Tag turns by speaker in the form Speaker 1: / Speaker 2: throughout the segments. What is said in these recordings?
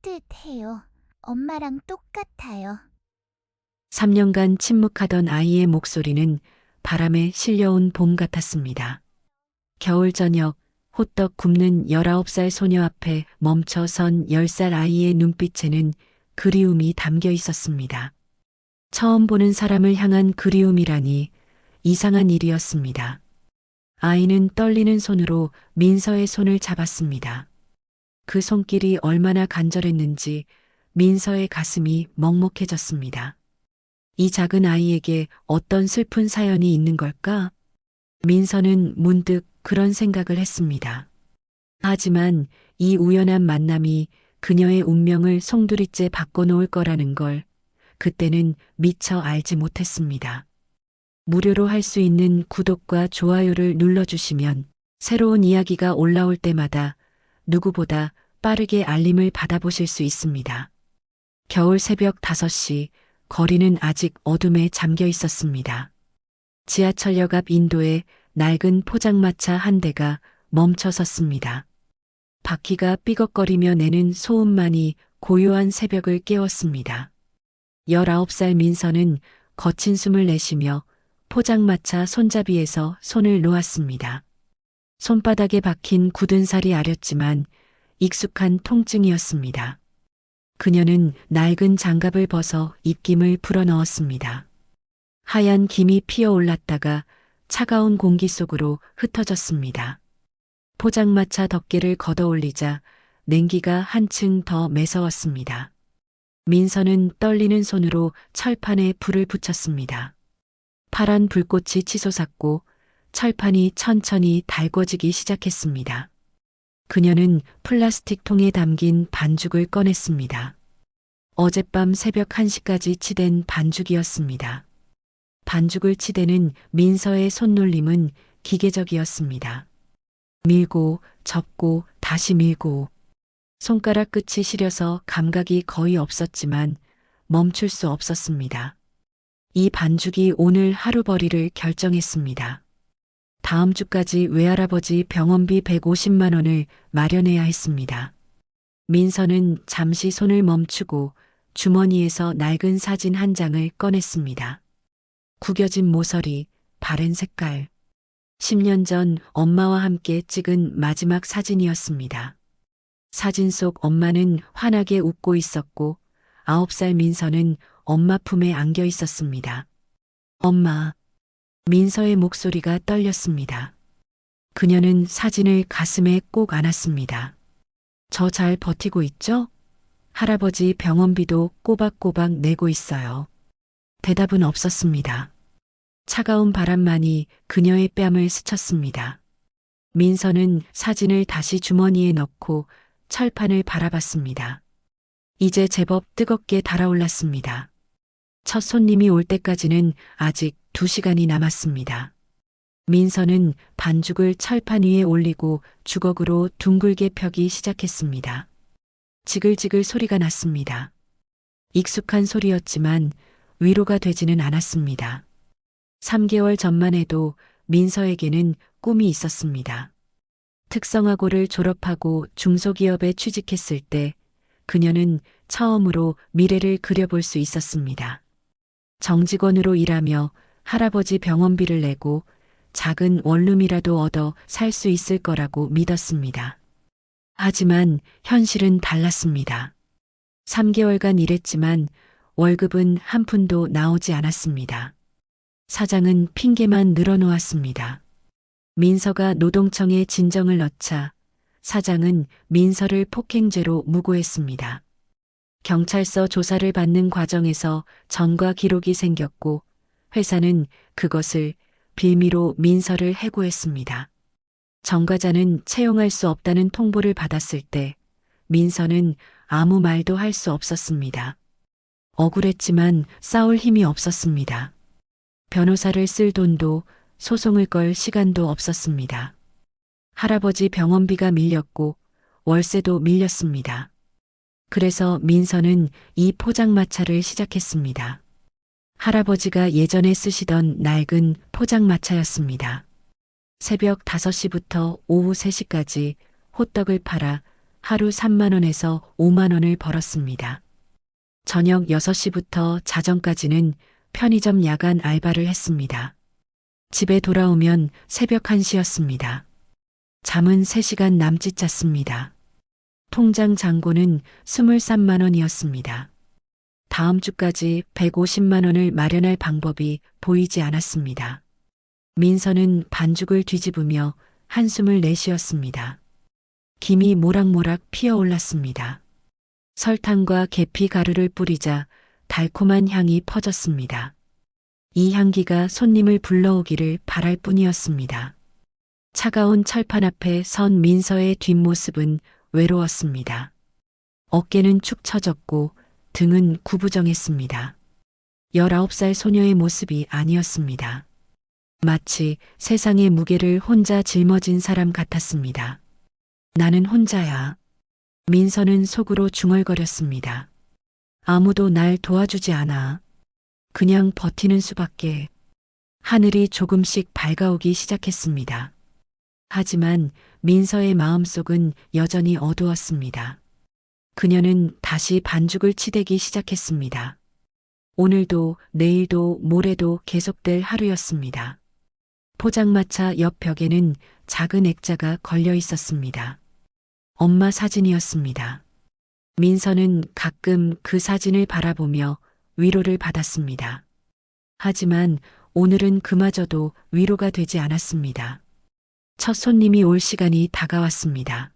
Speaker 1: 따뜻해요. 엄마랑 똑같아요.
Speaker 2: 3년간 침묵하던 아이의 목소리는 바람에 실려온 봄 같았습니다. 겨울 저녁 호떡 굽는 19살 소녀 앞에 멈춰 선 10살 아이의 눈빛에는 그리움이 담겨 있었습니다. 처음 보는 사람을 향한 그리움이라니 이상한 일이었습니다. 아이는 떨리는 손으로 민서의 손을 잡았습니다. 그 손길이 얼마나 간절했는지 민서의 가슴이 먹먹해졌습니다. 이 작은 아이에게 어떤 슬픈 사연이 있는 걸까? 민서는 문득 그런 생각을 했습니다. 하지만 이 우연한 만남이 그녀의 운명을 송두리째 바꿔놓을 거라는 걸 그때는 미처 알지 못했습니다. 무료로 할 수 있는 구독과 좋아요를 눌러주시면 새로운 이야기가 올라올 때마다 누구보다 빠르게 알림을 받아보실 수 있습니다. 겨울 새벽 5시 거리는 아직 어둠에 잠겨 있었습니다. 지하철역 앞 인도에 낡은 포장마차 한 대가 멈춰 섰습니다. 바퀴가 삐걱거리며 내는 소음만이 고요한 새벽을 깨웠습니다. 19살 민서는 거친 숨을 내쉬며 포장마차 손잡이에서 손을 놓았습니다. 손바닥에 박힌 굳은 살이 아렸지만 익숙한 통증이었습니다. 그녀는 낡은 장갑을 벗어 입김을 불어넣었습니다. 하얀 김이 피어올랐다가 차가운 공기 속으로 흩어졌습니다. 포장마차 덮개를 걷어올리자 냉기가 한층 더 매서웠습니다. 민서는 떨리는 손으로 철판에 불을 붙였습니다. 파란 불꽃이 치솟았고 철판이 천천히 달궈지기 시작했습니다. 그녀는 플라스틱 통에 담긴 반죽을 꺼냈습니다. 어젯밤 새벽 1시까지 치댄 반죽이었습니다. 반죽을 치대는 민서의 손놀림은 기계적이었습니다. 밀고 접고 다시 밀고 손가락 끝이 시려서 감각이 거의 없었지만 멈출 수 없었습니다. 이 반죽이 오늘 하루벌이를 결정했습니다. 다음 주까지 외할아버지 병원비 150만 원을 마련해야 했습니다. 민서는 잠시 손을 멈추고 주머니에서 낡은 사진 한 장을 꺼냈습니다. 구겨진 모서리, 바른 색깔. 10년 전 엄마와 함께 찍은 마지막 사진이었습니다. 사진 속 엄마는 환하게 웃고 있었고 9살 민서는 엄마 품에 안겨 있었습니다. 엄마. 민서의 목소리가 떨렸습니다. 그녀는 사진을 가슴에 꼭 안았습니다. 저 잘 버티고 있죠? 할아버지 병원비도 꼬박꼬박 내고 있어요. 대답은 없었습니다. 차가운 바람만이 그녀의 뺨을 스쳤습니다. 민서는 사진을 다시 주머니에 넣고 철판을 바라봤습니다. 이제 제법 뜨겁게 달아올랐습니다. 첫 손님이 올 때까지는 아직 2시간이 남았습니다. 민서는 반죽을 철판 위에 올리고 주걱으로 둥글게 펴기 시작했습니다. 지글지글 소리가 났습니다. 익숙한 소리였지만 위로가 되지는 않았습니다. 3개월 전만 해도 민서에게는 꿈이 있었습니다. 특성화고를 졸업하고 중소기업에 취직했을 때 그녀는 처음으로 미래를 그려볼 수 있었습니다. 정직원으로 일하며 할아버지 병원비를 내고 작은 원룸이라도 얻어 살 수 있을 거라고 믿었습니다. 하지만 현실은 달랐습니다. 3개월간 일했지만 월급은 한 푼도 나오지 않았습니다. 사장은 핑계만 늘어놓았습니다. 민서가 노동청에 진정을 넣자 사장은 민서를 폭행죄로 무고했습니다. 경찰서 조사를 받는 과정에서 전과 기록이 생겼고 회사는 그것을 빌미로 민서를 해고했습니다. 전과자는 채용할 수 없다는 통보를 받았을 때 민서는 아무 말도 할 수 없었습니다. 억울했지만 싸울 힘이 없었습니다. 변호사를 쓸 돈도 소송을 걸 시간도 없었습니다. 할아버지 병원비가 밀렸고 월세도 밀렸습니다. 그래서 민서는 이 포장마차를 시작했습니다. 할아버지가 예전에 쓰시던 낡은 포장마차였습니다. 새벽 5시부터 오후 3시까지 호떡을 팔아 하루 3만 원에서 5만 원을 벌었습니다. 저녁 6시부터 자정까지는 편의점 야간 알바를 했습니다. 집에 돌아오면 새벽 1시였습니다. 잠은 3시간 남짓 잤습니다. 통장 잔고는 23만 원이었습니다. 다음 주까지 150만 원을 마련할 방법이 보이지 않았습니다. 민서는 반죽을 뒤집으며 한숨을 내쉬었습니다. 김이 모락모락 피어올랐습니다. 설탕과 계피 가루를 뿌리자 달콤한 향이 퍼졌습니다. 이 향기가 손님을 불러오기를 바랄 뿐이었습니다. 차가운 철판 앞에 선 민서의 뒷모습은 외로웠습니다. 어깨는 축 처졌고 등은 구부정했습니다. 19살 소녀의 모습이 아니었습니다. 마치 세상의 무게를 혼자 짊어진 사람 같았습니다. 나는 혼자야. 민서는 속으로 중얼거렸습니다. 아무도 날 도와주지 않아. 그냥 버티는 수밖에. 하늘이 조금씩 밝아오기 시작했습니다. 하지만 민서의 마음속은 여전히 어두웠습니다. 그녀는 다시 반죽을 치대기 시작했습니다. 오늘도 내일도 모레도 계속될 하루였습니다. 포장마차 옆 벽에는 작은 액자가 걸려 있었습니다. 엄마 사진이었습니다. 민서는 가끔 그 사진을 바라보며 위로를 받았습니다. 하지만 오늘은 그마저도 위로가 되지 않았습니다. 첫 손님이 올 시간이 다가왔습니다.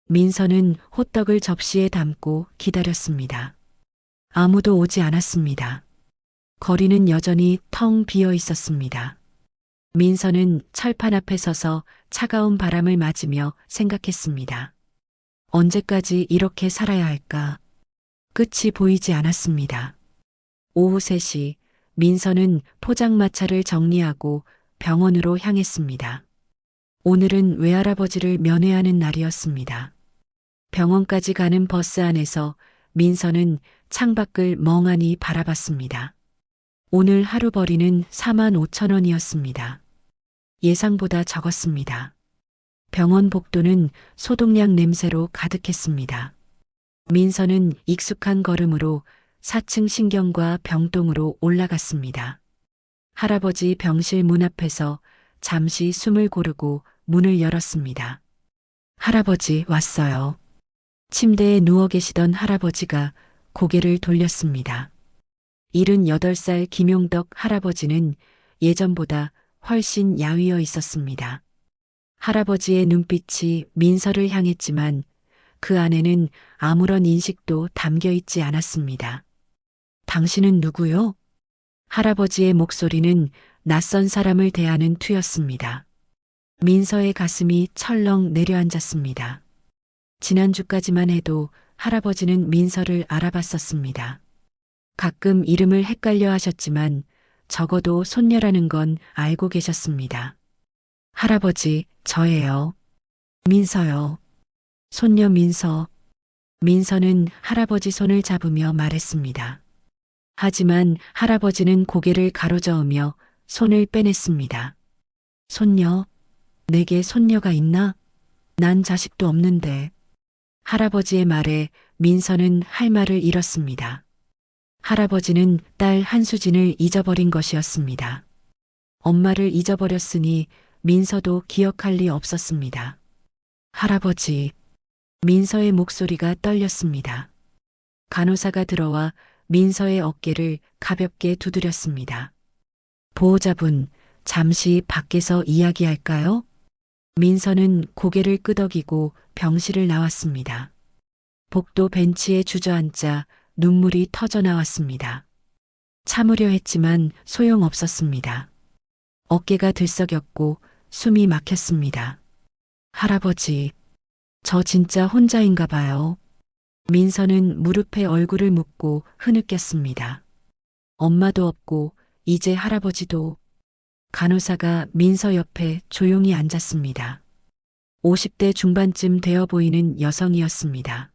Speaker 2: 민서는 호떡을 접시에 담고 기다렸습니다. 아무도 오지 않았습니다. 거리는 여전히 텅 비어 있었습니다. 민서는 철판 앞에 서서 차가운 바람을 맞으며 생각했습니다. 언제까지 이렇게 살아야 할까? 끝이 보이지 않았습니다. 오후 3시 민서는 포장마차를 정리하고 병원으로 향했습니다. 오늘은 외할아버지를 면회하는 날이었습니다. 병원까지 가는 버스 안에서 민서는 창밖을 멍하니 바라봤습니다. 오늘 하루 벌이는 4만 5천 원이었습니다. 예상보다 적었습니다. 병원 복도는 소독약 냄새로 가득했습니다. 민서는 익숙한 걸음으로 4층 신경과 병동으로 올라갔습니다. 할아버지 병실 문 앞에서 잠시 숨을 고르고 문을 열었습니다. 할아버지 왔어요. 침대에 누워 계시던 할아버지가 고개를 돌렸습니다. 78살 김용덕 할아버지는 예전보다 훨씬 야위어 있었습니다. 할아버지의 눈빛이 민서를 향했지만 그 안에는 아무런 인식도 담겨 있지 않았습니다. 당신은 누구요? 할아버지의 목소리는 낯선 사람을 대하는 투였습니다. 민서의 가슴이 철렁 내려앉았습니다. 지난주까지만 해도 할아버지는 민서를 알아봤었습니다. 가끔 이름을 헷갈려 하셨지만 적어도 손녀라는 건 알고 계셨습니다. 할아버지, 저예요. 민서요. 손녀 민서. 민서는 할아버지 손을 잡으며 말했습니다. 하지만 할아버지는 고개를 가로저으며 손을 빼냈습니다. 손녀? 내게 손녀가 있나? 난 자식도 없는데. 할아버지의 말에 민서는 할 말을 잃었습니다. 할아버지는 딸 한수진을 잊어버린 것이었습니다. 엄마를 잊어버렸으니 민서도 기억할 리 없었습니다. 할아버지, 민서의 목소리가 떨렸습니다. 간호사가 들어와 민서의 어깨를 가볍게 두드렸습니다. 보호자분, 잠시 밖에서 이야기할까요? 민서는 고개를 끄덕이고 병실을 나왔습니다. 복도 벤치에 주저앉자 눈물이 터져 나왔습니다. 참으려 했지만 소용없었습니다. 어깨가 들썩였고 숨이 막혔습니다. 할아버지, 저 진짜 혼자인가 봐요. 민서는 무릎에 얼굴을 묻고 흐느꼈습니다. 엄마도 없고 이제 할아버지도. 간호사가 민서 옆에 조용히 앉았습니다. 50대 중반쯤 되어 보이는 여성이었습니다.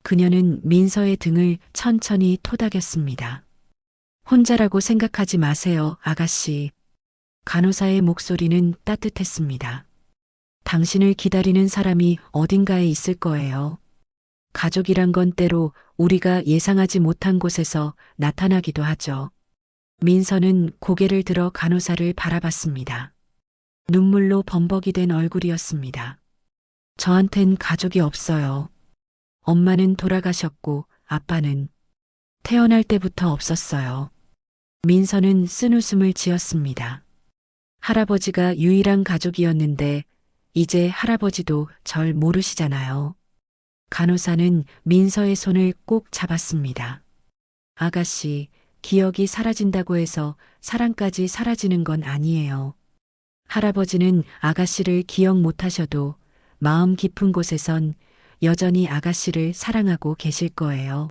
Speaker 2: 그녀는 민서의 등을 천천히 토닥였습니다. 혼자라고 생각하지 마세요, 아가씨. 간호사의 목소리는 따뜻했습니다. 당신을 기다리는 사람이 어딘가에 있을 거예요. 가족이란 건 때로 우리가 예상하지 못한 곳에서 나타나기도 하죠. 민서는 고개를 들어 간호사를 바라봤습니다. 눈물로 범벅이 된 얼굴이었습니다. 저한텐 가족이 없어요. 엄마는 돌아가셨고 아빠는 태어날 때부터 없었어요. 민서는 쓴웃음을 지었습니다. 할아버지가 유일한 가족이었는데 이제 할아버지도 절 모르시잖아요. 간호사는 민서의 손을 꼭 잡았습니다. 아가씨, 기억이 사라진다고 해서 사랑까지 사라지는 건 아니에요. 할아버지는 아가씨를 기억 못하셔도 마음 깊은 곳에선 여전히 아가씨를 사랑하고 계실 거예요.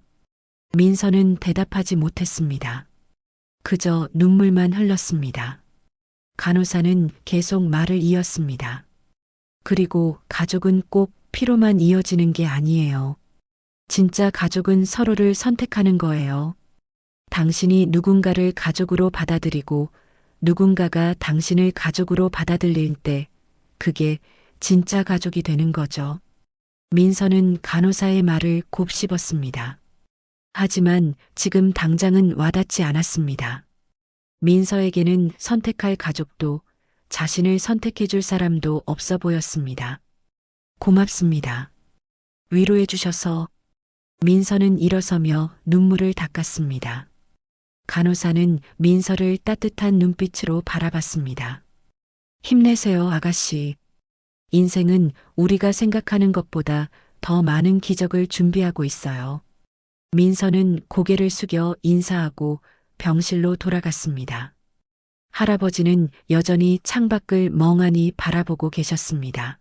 Speaker 2: 민서는 대답하지 못했습니다. 그저 눈물만 흘렀습니다. 간호사는 계속 말을 이었습니다. 그리고 가족은 꼭 피로만 이어지는 게 아니에요. 진짜 가족은 서로를 선택하는 거예요. 당신이 누군가를 가족으로 받아들이고 누군가가 당신을 가족으로 받아들일 때 그게 진짜 가족이 되는 거죠. 민서는 간호사의 말을 곱씹었습니다. 하지만 지금 당장은 와닿지 않았습니다. 민서에게는 선택할 가족도 자신을 선택해 줄 사람도 없어 보였습니다. 고맙습니다. 위로해 주셔서. 민서는 일어서며 눈물을 닦았습니다. 간호사는 민서를 따뜻한 눈빛으로 바라봤습니다. 힘내세요, 아가씨. 인생은 우리가 생각하는 것보다 더 많은 기적을 준비하고 있어요. 민서는 고개를 숙여 인사하고 병실로 돌아갔습니다. 할아버지는 여전히 창밖을 멍하니 바라보고 계셨습니다.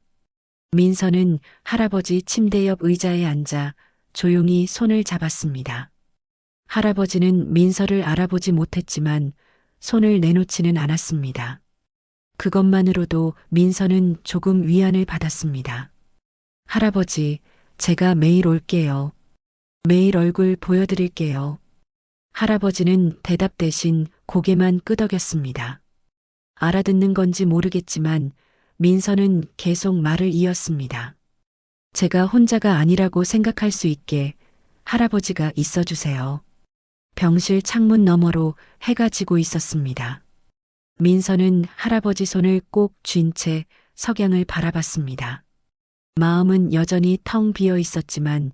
Speaker 2: 민서는 할아버지 침대 옆 의자에 앉아 조용히 손을 잡았습니다. 할아버지는 민서를 알아보지 못했지만 손을 내놓지는 않았습니다. 그것만으로도 민서는 조금 위안을 받았습니다. 할아버지, 제가 매일 올게요. 매일 얼굴 보여드릴게요. 할아버지는 대답 대신 고개만 끄덕였습니다. 알아듣는 건지 모르겠지만 민서는 계속 말을 이었습니다. 제가 혼자가 아니라고 생각할 수 있게 할아버지가 있어주세요. 병실 창문 너머로 해가 지고 있었습니다. 민서는 할아버지 손을 꼭 쥔 채 석양을 바라봤습니다. 마음은 여전히 텅 비어 있었지만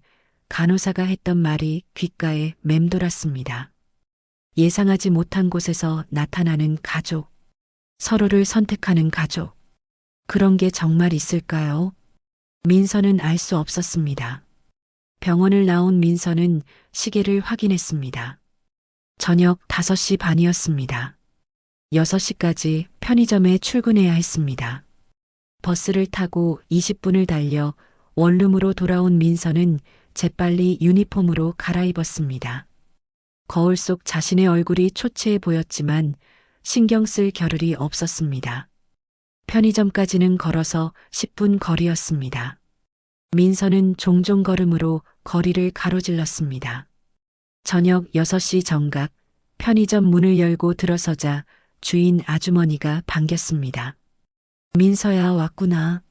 Speaker 2: 간호사가 했던 말이 귓가에 맴돌았습니다. 예상하지 못한 곳에서 나타나는 가족. 서로를 선택하는 가족. 그런 게 정말 있을까요? 민서는 알 수 없었습니다. 병원을 나온 민서는 시계를 확인했습니다. 저녁 5시 반이었습니다. 6시까지 편의점에 출근해야 했습니다. 버스를 타고 20분을 달려 원룸으로 돌아온 민서는 재빨리 유니폼으로 갈아입었습니다. 거울 속 자신의 얼굴이 초췌해 보였지만 신경 쓸 겨를이 없었습니다. 편의점까지는 걸어서 10분 거리였습니다. 민서는 종종 걸음으로 거리를 가로질렀습니다. 저녁 6시 정각 편의점 문을 열고 들어서자 주인 아주머니가 반겼습니다. 민서야, 왔구나.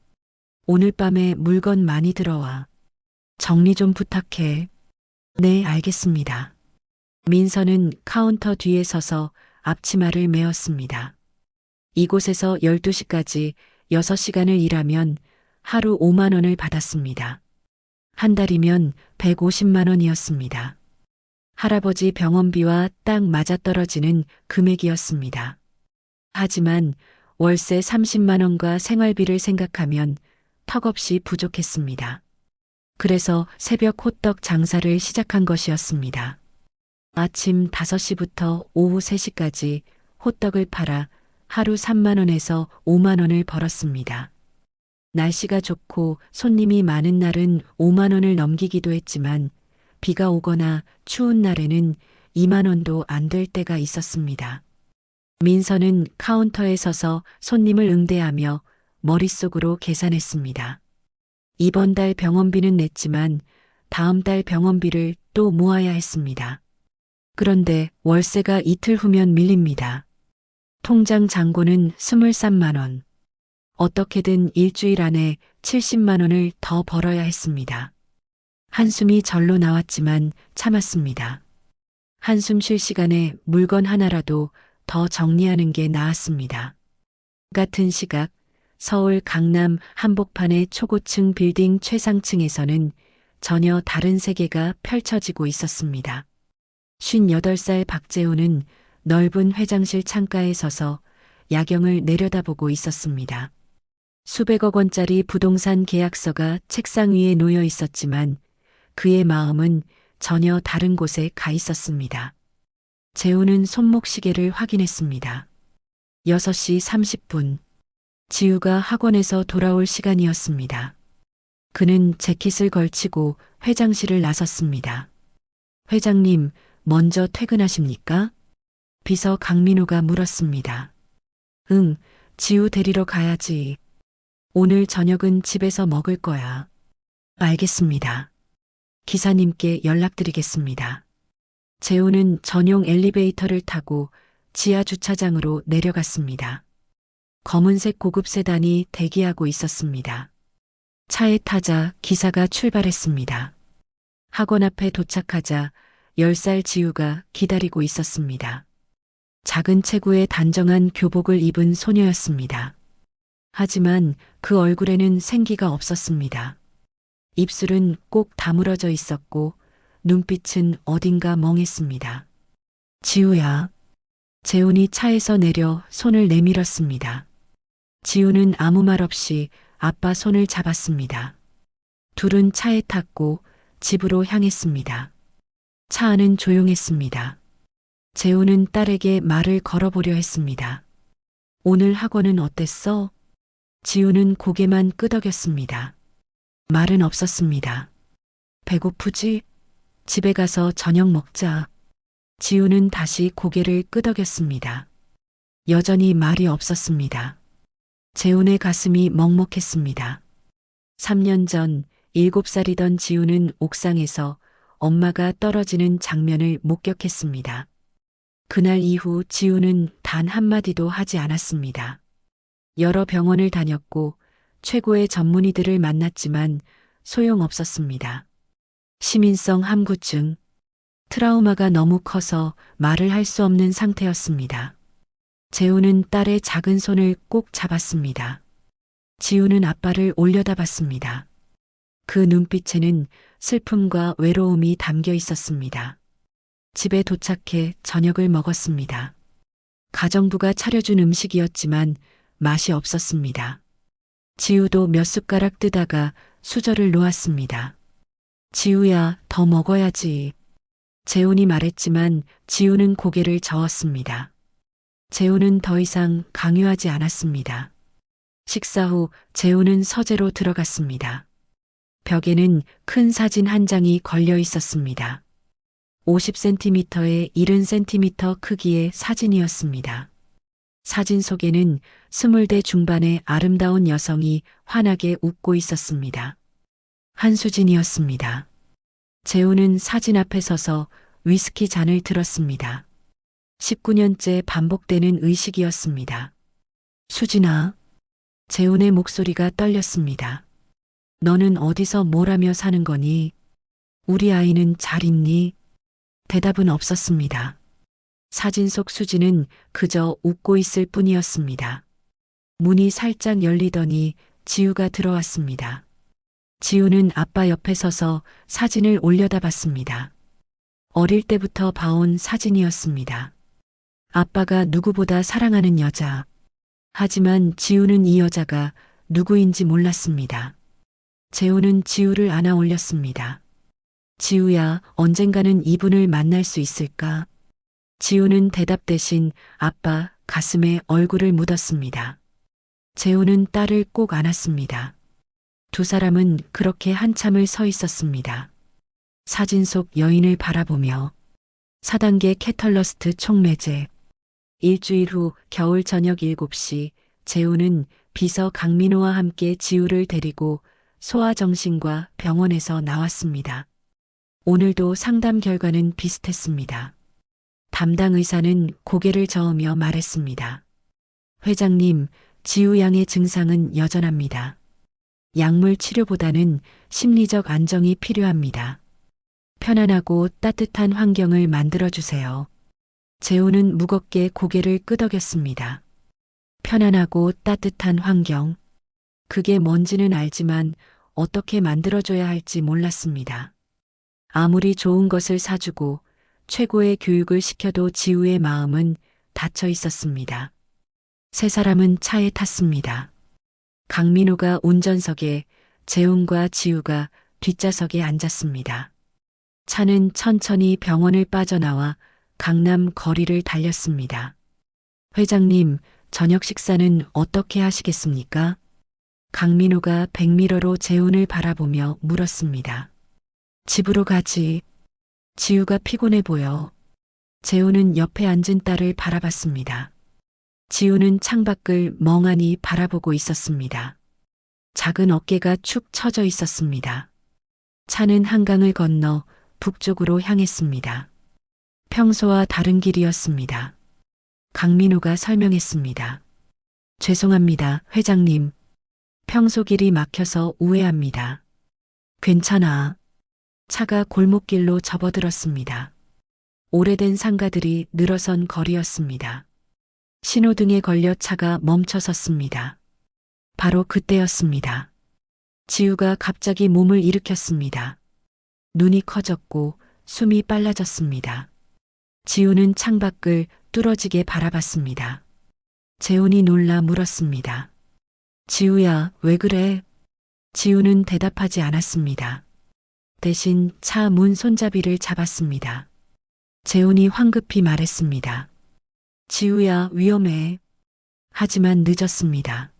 Speaker 2: 오늘 밤에 물건 많이 들어와. 정리 좀 부탁해. 네, 알겠습니다. 민서는 카운터 뒤에 서서 앞치마를 메었습니다. 이곳에서 12시까지 6시간을 일하면 하루 5만 원을 받았습니다. 한 달이면 150만 원이었습니다. 할아버지 병원비와 딱 맞아떨어지는 금액이었습니다. 하지만 월세 30만 원과 생활비를 생각하면 턱없이 부족했습니다. 그래서 새벽 호떡 장사를 시작한 것이었습니다. 아침 5시부터 오후 3시까지 호떡을 팔아 하루 3만 원에서 5만 원을 벌었습니다. 날씨가 좋고 손님이 많은 날은 5만 원을 넘기기도 했지만 비가 오거나 추운 날에는 2만 원도 안 될 때가 있었습니다. 민서는 카운터에 서서 손님을 응대하며 머릿속으로 계산했습니다. 이번 달 병원비는 냈지만 다음 달 병원비를 또 모아야 했습니다. 그런데 월세가 이틀 후면 밀립니다. 통장 잔고는 23만 원. 어떻게든 일주일 안에 70만 원을 더 벌어야 했습니다. 한숨이 절로 나왔지만 참았습니다. 한숨 쉴 시간에 물건 하나라도 더 정리하는 게 나았습니다. 같은 시각 서울 강남 한복판의 초고층 빌딩 최상층에서는 전혀 다른 세계가 펼쳐지고 있었습니다. 58살 박재호는 넓은 회장실 창가에 서서 야경을 내려다보고 있었습니다. 수백억 원짜리 부동산 계약서가 책상 위에 놓여 있었지만 그의 마음은 전혀 다른 곳에 가 있었습니다. 재우는 손목시계를 확인했습니다. 6시 30분. 지우가 학원에서 돌아올 시간이었습니다. 그는 재킷을 걸치고 회장실을 나섰습니다. 회장님, 먼저 퇴근하십니까? 비서 강민우가 물었습니다. 응, 지우 데리러 가야지. 오늘 저녁은 집에서 먹을 거야. 알겠습니다. 기사님께 연락드리겠습니다. 재우는 전용 엘리베이터를 타고 지하 주차장으로 내려갔습니다. 검은색 고급 세단이 대기하고 있었습니다. 차에 타자 기사가 출발했습니다. 학원 앞에 도착하자 10살 지우가 기다리고 있었습니다. 작은 체구에 단정한 교복을 입은 소녀였습니다. 하지만 그 얼굴에는 생기가 없었습니다. 입술은 꼭 다물어져 있었고 눈빛은 어딘가 멍했습니다. 지우야. 재훈이 차에서 내려 손을 내밀었습니다. 지우는 아무 말 없이 아빠 손을 잡았습니다. 둘은 차에 탔고 집으로 향했습니다. 차 안은 조용했습니다. 재훈은 딸에게 말을 걸어보려 했습니다. 오늘 학원은 어땠어? 지우는 고개만 끄덕였습니다. 말은 없었습니다. 배고프지? 집에 가서 저녁 먹자. 지우는 다시 고개를 끄덕였습니다. 여전히 말이 없었습니다. 재훈의 가슴이 먹먹했습니다. 3년 전 7살이던 지우는 옥상에서 엄마가 떨어지는 장면을 목격했습니다. 그날 이후 지우는 단 한마디도 하지 않았습니다. 여러 병원을 다녔고 최고의 전문의들을 만났지만 소용없었습니다. 시민성 함구증, 트라우마가 너무 커서 말을 할 수 없는 상태였습니다. 재우는 딸의 작은 손을 꼭 잡았습니다. 지우는 아빠를 올려다봤습니다. 그 눈빛에는 슬픔과 외로움이 담겨 있었습니다. 집에 도착해 저녁을 먹었습니다. 가정부가 차려준 음식이었지만 맛이 없었습니다. 지우도 몇 숟가락 뜨다가 수저를 놓았습니다. 지우야, 더 먹어야지. 재훈이 말했지만 지우는 고개를 저었습니다. 재훈은 더 이상 강요하지 않았습니다. 식사 후 재훈은 서재로 들어갔습니다. 벽에는 큰 사진 한 장이 걸려 있었습니다. 50cm에 70cm 크기의 사진이었습니다. 사진 속에는 20대 중반의 아름다운 여성이 환하게 웃고 있었습니다. 한수진이었습니다. 재훈은 사진 앞에 서서 위스키 잔을 들었습니다. 19년째 반복되는 의식이었습니다. 수진아. 재훈의 목소리가 떨렸습니다. 너는 어디서 뭘 하며 사는 거니? 우리 아이는 잘 있니? 대답은 없었습니다. 사진 속 수진은 그저 웃고 있을 뿐이었습니다. 문이 살짝 열리더니 지우가 들어왔습니다. 지우는 아빠 옆에 서서 사진을 올려다봤습니다. 어릴 때부터 봐온 사진이었습니다. 아빠가 누구보다 사랑하는 여자. 하지만 지우는 이 여자가 누구인지 몰랐습니다. 재우는 지우를 안아 올렸습니다. 지우야, 언젠가는 이분을 만날 수 있을까? 지우는 대답 대신 아빠 가슴에 얼굴을 묻었습니다. 재우는 딸을 꼭 안았습니다. 두 사람은 그렇게 한참을 서 있었습니다. 사진 속 여인을 바라보며 4단계 캐털러스트 촉매제. 일주일 후 겨울 저녁 7시 재우는 비서 강민호와 함께 지우를 데리고 소아정신과 병원에서 나왔습니다. 오늘도 상담 결과는 비슷했습니다. 담당 의사는 고개를 저으며 말했습니다. 회장님, 지우 양의 증상은 여전합니다. 약물 치료보다는 심리적 안정이 필요합니다. 편안하고 따뜻한 환경을 만들어주세요. 재우는 무겁게 고개를 끄덕였습니다. 편안하고 따뜻한 환경. 그게 뭔지는 알지만 어떻게 만들어줘야 할지 몰랐습니다. 아무리 좋은 것을 사주고 최고의 교육을 시켜도 지우의 마음은 닫혀 있었습니다. 세 사람은 차에 탔습니다. 강민호가 운전석에, 재훈과 지우가 뒷좌석에 앉았습니다. 차는 천천히 병원을 빠져나와 강남 거리를 달렸습니다. 회장님, 저녁 식사는 어떻게 하시겠습니까? 강민호가 백미러로 재훈을 바라보며 물었습니다. 집으로 가지. 지우가 피곤해 보여. 재훈은 옆에 앉은 딸을 바라봤습니다. 지우는 창밖을 멍하니 바라보고 있었습니다. 작은 어깨가 축 처져 있었습니다. 차는 한강을 건너 북쪽으로 향했습니다. 평소와 다른 길이었습니다. 강민호가 설명했습니다. 죄송합니다, 회장님. 평소 길이 막혀서 우회합니다. 괜찮아. 차가 골목길로 접어들었습니다. 오래된 상가들이 늘어선 거리였습니다. 신호등에 걸려 차가 멈춰섰습니다. 바로 그때였습니다. 지우가 갑자기 몸을 일으켰습니다. 눈이 커졌고 숨이 빨라졌습니다. 지우는 창밖을 뚫어지게 바라봤습니다. 재훈이 놀라 물었습니다. 지우야, 왜 그래? 지우는 대답하지 않았습니다. 대신 차 문 손잡이를 잡았습니다. 재훈이 황급히 말했습니다. 지우야, 위험해. 하지만 늦었습니다.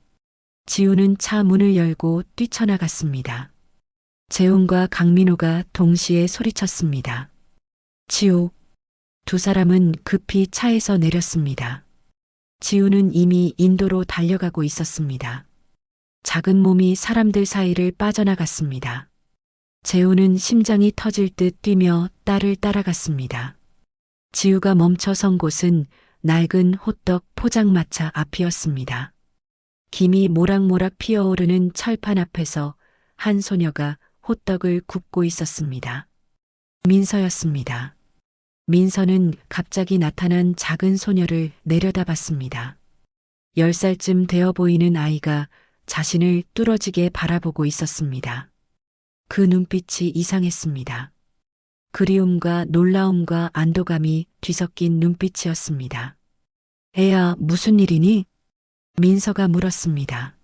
Speaker 2: 지우는 차 문을 열고 뛰쳐나갔습니다. 재훈과 강민호가 동시에 소리쳤습니다. 지우. 두 사람은 급히 차에서 내렸습니다. 지우는 이미 인도로 달려가고 있었습니다. 작은 몸이 사람들 사이를 빠져나갔습니다. 재훈은 심장이 터질 듯 뛰며 딸을 따라갔습니다. 지우가 멈춰 선 곳은 낡은 호떡 포장마차 앞이었습니다. 김이 모락모락 피어오르는 철판 앞에서 한 소녀가 호떡을 굽고 있었습니다. 민서였습니다. 민서는 갑자기 나타난 작은 소녀를 내려다봤습니다. 10살쯤 되어 보이는 아이가 자신을 뚫어지게 바라보고 있었습니다. 그 눈빛이 이상했습니다. 그리움과 놀라움과 안도감이 뒤섞인 눈빛이었습니다. 애야, 무슨 일이니? 민서가 물었습니다.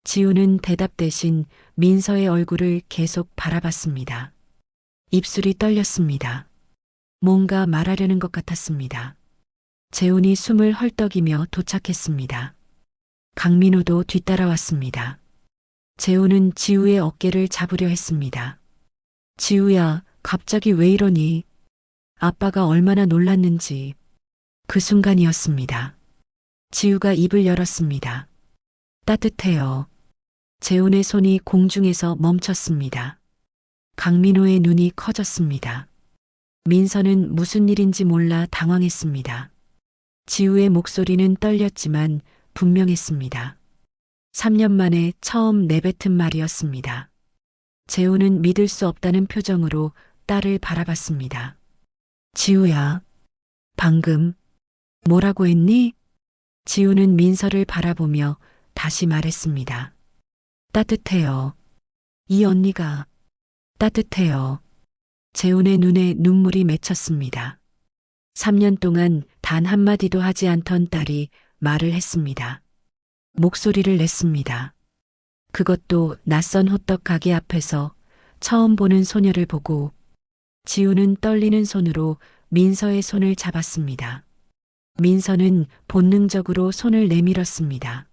Speaker 2: 지우는 대답 대신 민서의 얼굴을 계속 바라봤습니다. 입술이 떨렸습니다. 뭔가 말하려는 것 같았습니다. 재훈이 숨을 헐떡이며 도착했습니다. 강민호도 뒤따라왔습니다. 재훈은 지우의 어깨를 잡으려 했습니다. 지우야, 갑자기 왜 이러니? 아빠가 얼마나 놀랐는지. 그 순간이었습니다. 지우가 입을 열었습니다. 따뜻해요. 재훈의 손이 공중에서 멈췄습니다. 강민호의 눈이 커졌습니다. 민서는 무슨 일인지 몰라 당황했습니다. 지우의 목소리는 떨렸지만 분명했습니다. 3년 만에 처음 내뱉은 말이었습니다. 재훈은 믿을 수 없다는 표정으로 딸을 바라봤습니다. 지우야, 방금 뭐라고 했니? 지우는 민서를 바라보며 다시 말했습니다. 따뜻해요. 이 언니가 따뜻해요. 재훈의 눈에 눈물이 맺혔습니다. 3년 동안 단 한마디도 하지 않던 딸이 말을 했습니다. 목소리를 냈습니다. 그것도 낯선 호떡 가게 앞에서 처음 보는 소녀를 보고. 지우는 떨리는 손으로 민서의 손을 잡았습니다. 민서는 본능적으로 손을 내밀었습니다.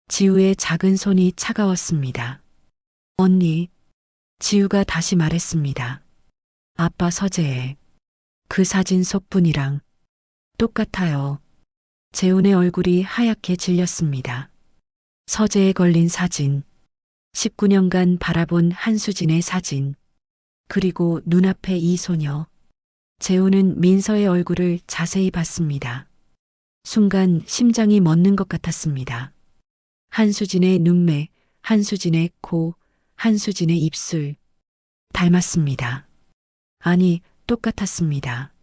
Speaker 2: 지우의 작은 손이 차가웠습니다. 언니, 지우가 다시 말했습니다. 아빠 서재에 그 사진 속분이랑 똑같아요. 재훈의 얼굴이 하얗게 질렸습니다. 서재에 걸린 사진, 19년간 바라본 한수진의 사진, 그리고 눈앞에 이 소녀. 재훈은 민서의 얼굴을 자세히 봤습니다. 순간 심장이 멎는 것 같았습니다. 한수진의 눈매, 한수진의 코, 한수진의 입술. 닮았습니다. 아니, 똑같았습니다.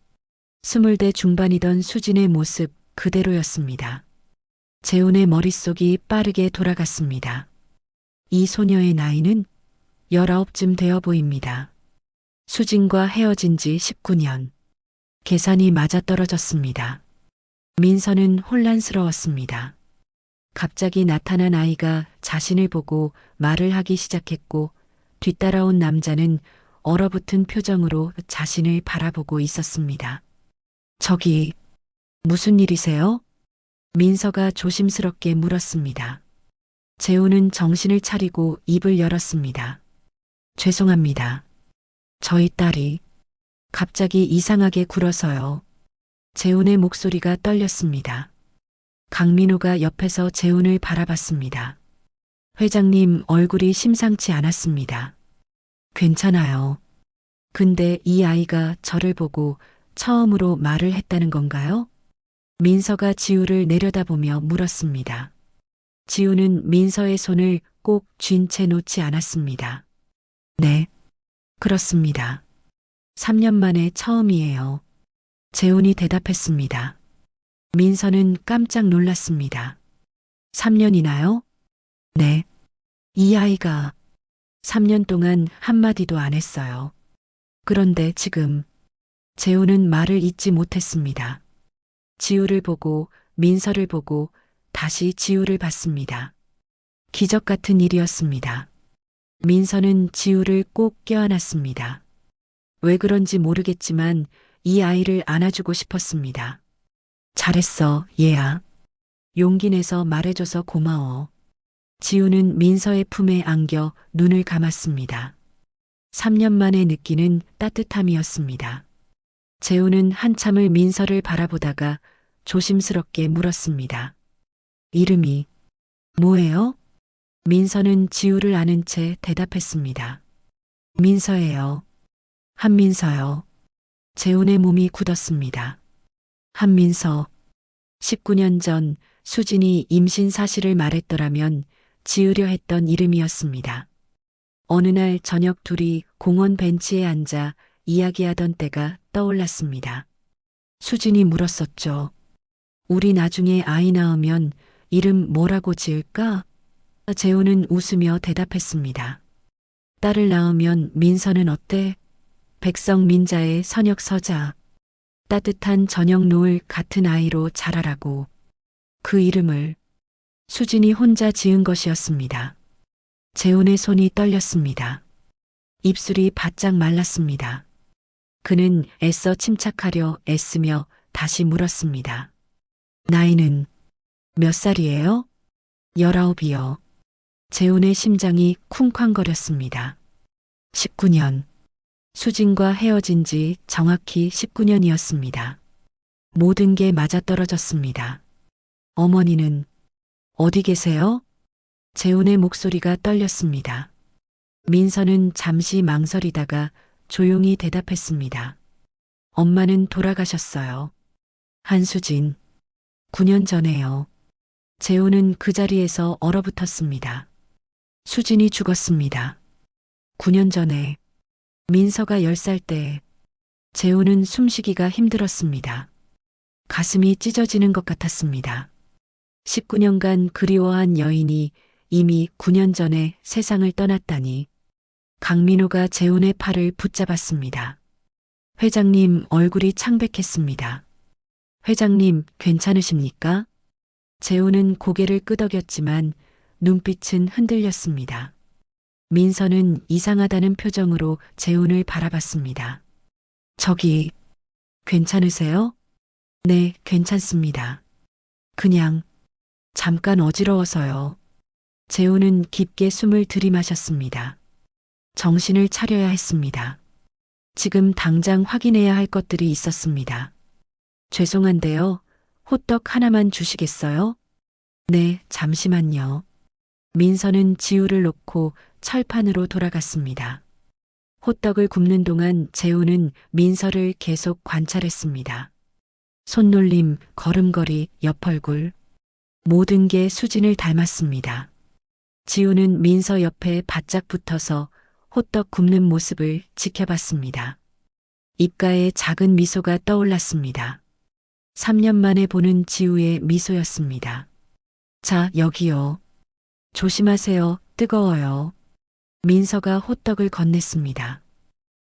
Speaker 2: 20대 중반이던 수진의 모습 그대로였습니다. 재훈의 머릿속이 빠르게 돌아갔습니다. 이 소녀의 나이는 19쯤 되어 보입니다. 수진과 헤어진 지 19년. 계산이 맞아떨어졌습니다. 민서는 혼란스러웠습니다. 갑자기 나타난 아이가 자신을 보고 말을 하기 시작했고 뒤따라온 남자는 얼어붙은 표정으로 자신을 바라보고 있었습니다. 저기, 무슨 일이세요? 민서가 조심스럽게 물었습니다. 재훈은 정신을 차리고 입을 열었습니다. 죄송합니다. 저희 딸이 갑자기 이상하게 굴어서요. 재훈의 목소리가 떨렸습니다. 강민호가 옆에서 재훈을 바라봤습니다. 회장님 얼굴이 심상치 않았습니다. 괜찮아요. 근데 이 아이가 저를 보고 처음으로 말을 했다는 건가요? 민서가 지우를 내려다보며 물었습니다. 지우는 민서의 손을 꼭 쥔 채 놓지 않았습니다. 네, 그렇습니다. 3년 만에 처음이에요. 재훈이 대답했습니다. 민서는 깜짝 놀랐습니다. 3년이나요? 네. 이 아이가 3년 동안 한마디도 안 했어요. 그런데 지금 재훈은 말을 잇지 못했습니다. 지우를 보고 민서를 보고 다시 지우를 봤습니다. 기적 같은 일이었습니다. 민서는 지우를 꼭 껴안았습니다. 왜 그런지 모르겠지만 이 아이를 안아주고 싶었습니다. 잘했어, 얘야. 용기 내서 말해줘서 고마워. 지우는 민서의 품에 안겨 눈을 감았습니다. 3년 만에 느끼는 따뜻함이었습니다. 재훈은 한참을 민서를 바라보다가 조심스럽게 물었습니다. 이름이 뭐예요? 민서는 지우를 아는 채 대답했습니다. 민서예요. 한민서요. 재훈의 몸이 굳었습니다. 한민서. 19년 전 수진이 임신 사실을 말했더라면 지으려 했던 이름이었습니다. 어느 날 저녁 둘이 공원 벤치에 앉아 이야기하던 때가 떠올랐습니다. 수진이 물었었죠. 우리 나중에 아이 낳으면 이름 뭐라고 지을까? 재훈은 웃으며 대답했습니다. 딸을 낳으면 민서는 어때? 백성민자의 선역서자. 따뜻한 저녁 노을 같은 아이로 자라라고. 그 이름을 수진이 혼자 지은 것이었습니다. 재훈의 손이 떨렸습니다. 입술이 바짝 말랐습니다. 그는 애써 침착하려 애쓰며 다시 물었습니다. 나이는 몇 살이에요? 19이요. 재훈의 심장이 쿵쾅거렸습니다. 19년. 수진과 헤어진 지 정확히 19년이었습니다. 모든 게 맞아떨어졌습니다. 어머니는 어디 계세요? 재훈의 목소리가 떨렸습니다. 민서는 잠시 망설이다가 조용히 대답했습니다. 엄마는 돌아가셨어요. 한수진. 9년 전에요. 재훈은 그 자리에서 얼어붙었습니다. 수진이 죽었습니다. 9년 전에. 민서가 10살 때 재훈은 숨쉬기가 힘들었습니다. 가슴이 찢어지는 것 같았습니다. 19년간 그리워한 여인이 이미 9년 전에 세상을 떠났다니. 강민호가 재훈의 팔을 붙잡았습니다. 회장님 얼굴이 창백했습니다. 회장님 괜찮으십니까? 재훈은 고개를 끄덕였지만 눈빛은 흔들렸습니다. 민서는 이상하다는 표정으로 재훈을 바라봤습니다. 저기, 괜찮으세요? 네, 괜찮습니다. 그냥 잠깐 어지러워서요. 재훈은 깊게 숨을 들이마셨습니다. 정신을 차려야 했습니다. 지금 당장 확인해야 할 것들이 있었습니다. 죄송한데요. 호떡 하나만 주시겠어요? 네, 잠시만요. 민서는 지우를 놓고 철판으로 돌아갔습니다. 호떡을 굽는 동안 재훈은 민서를 계속 관찰했습니다. 손놀림, 걸음걸이, 옆 얼굴. 모든 게 수진을 닮았습니다. 지우는 민서 옆에 바짝 붙어서 호떡 굽는 모습을 지켜봤습니다. 입가에 작은 미소가 떠올랐습니다. 3년 만에 보는 지우의 미소였습니다. 자, 여기요. 조심하세요. 뜨거워요. 민서가 호떡을 건넸습니다.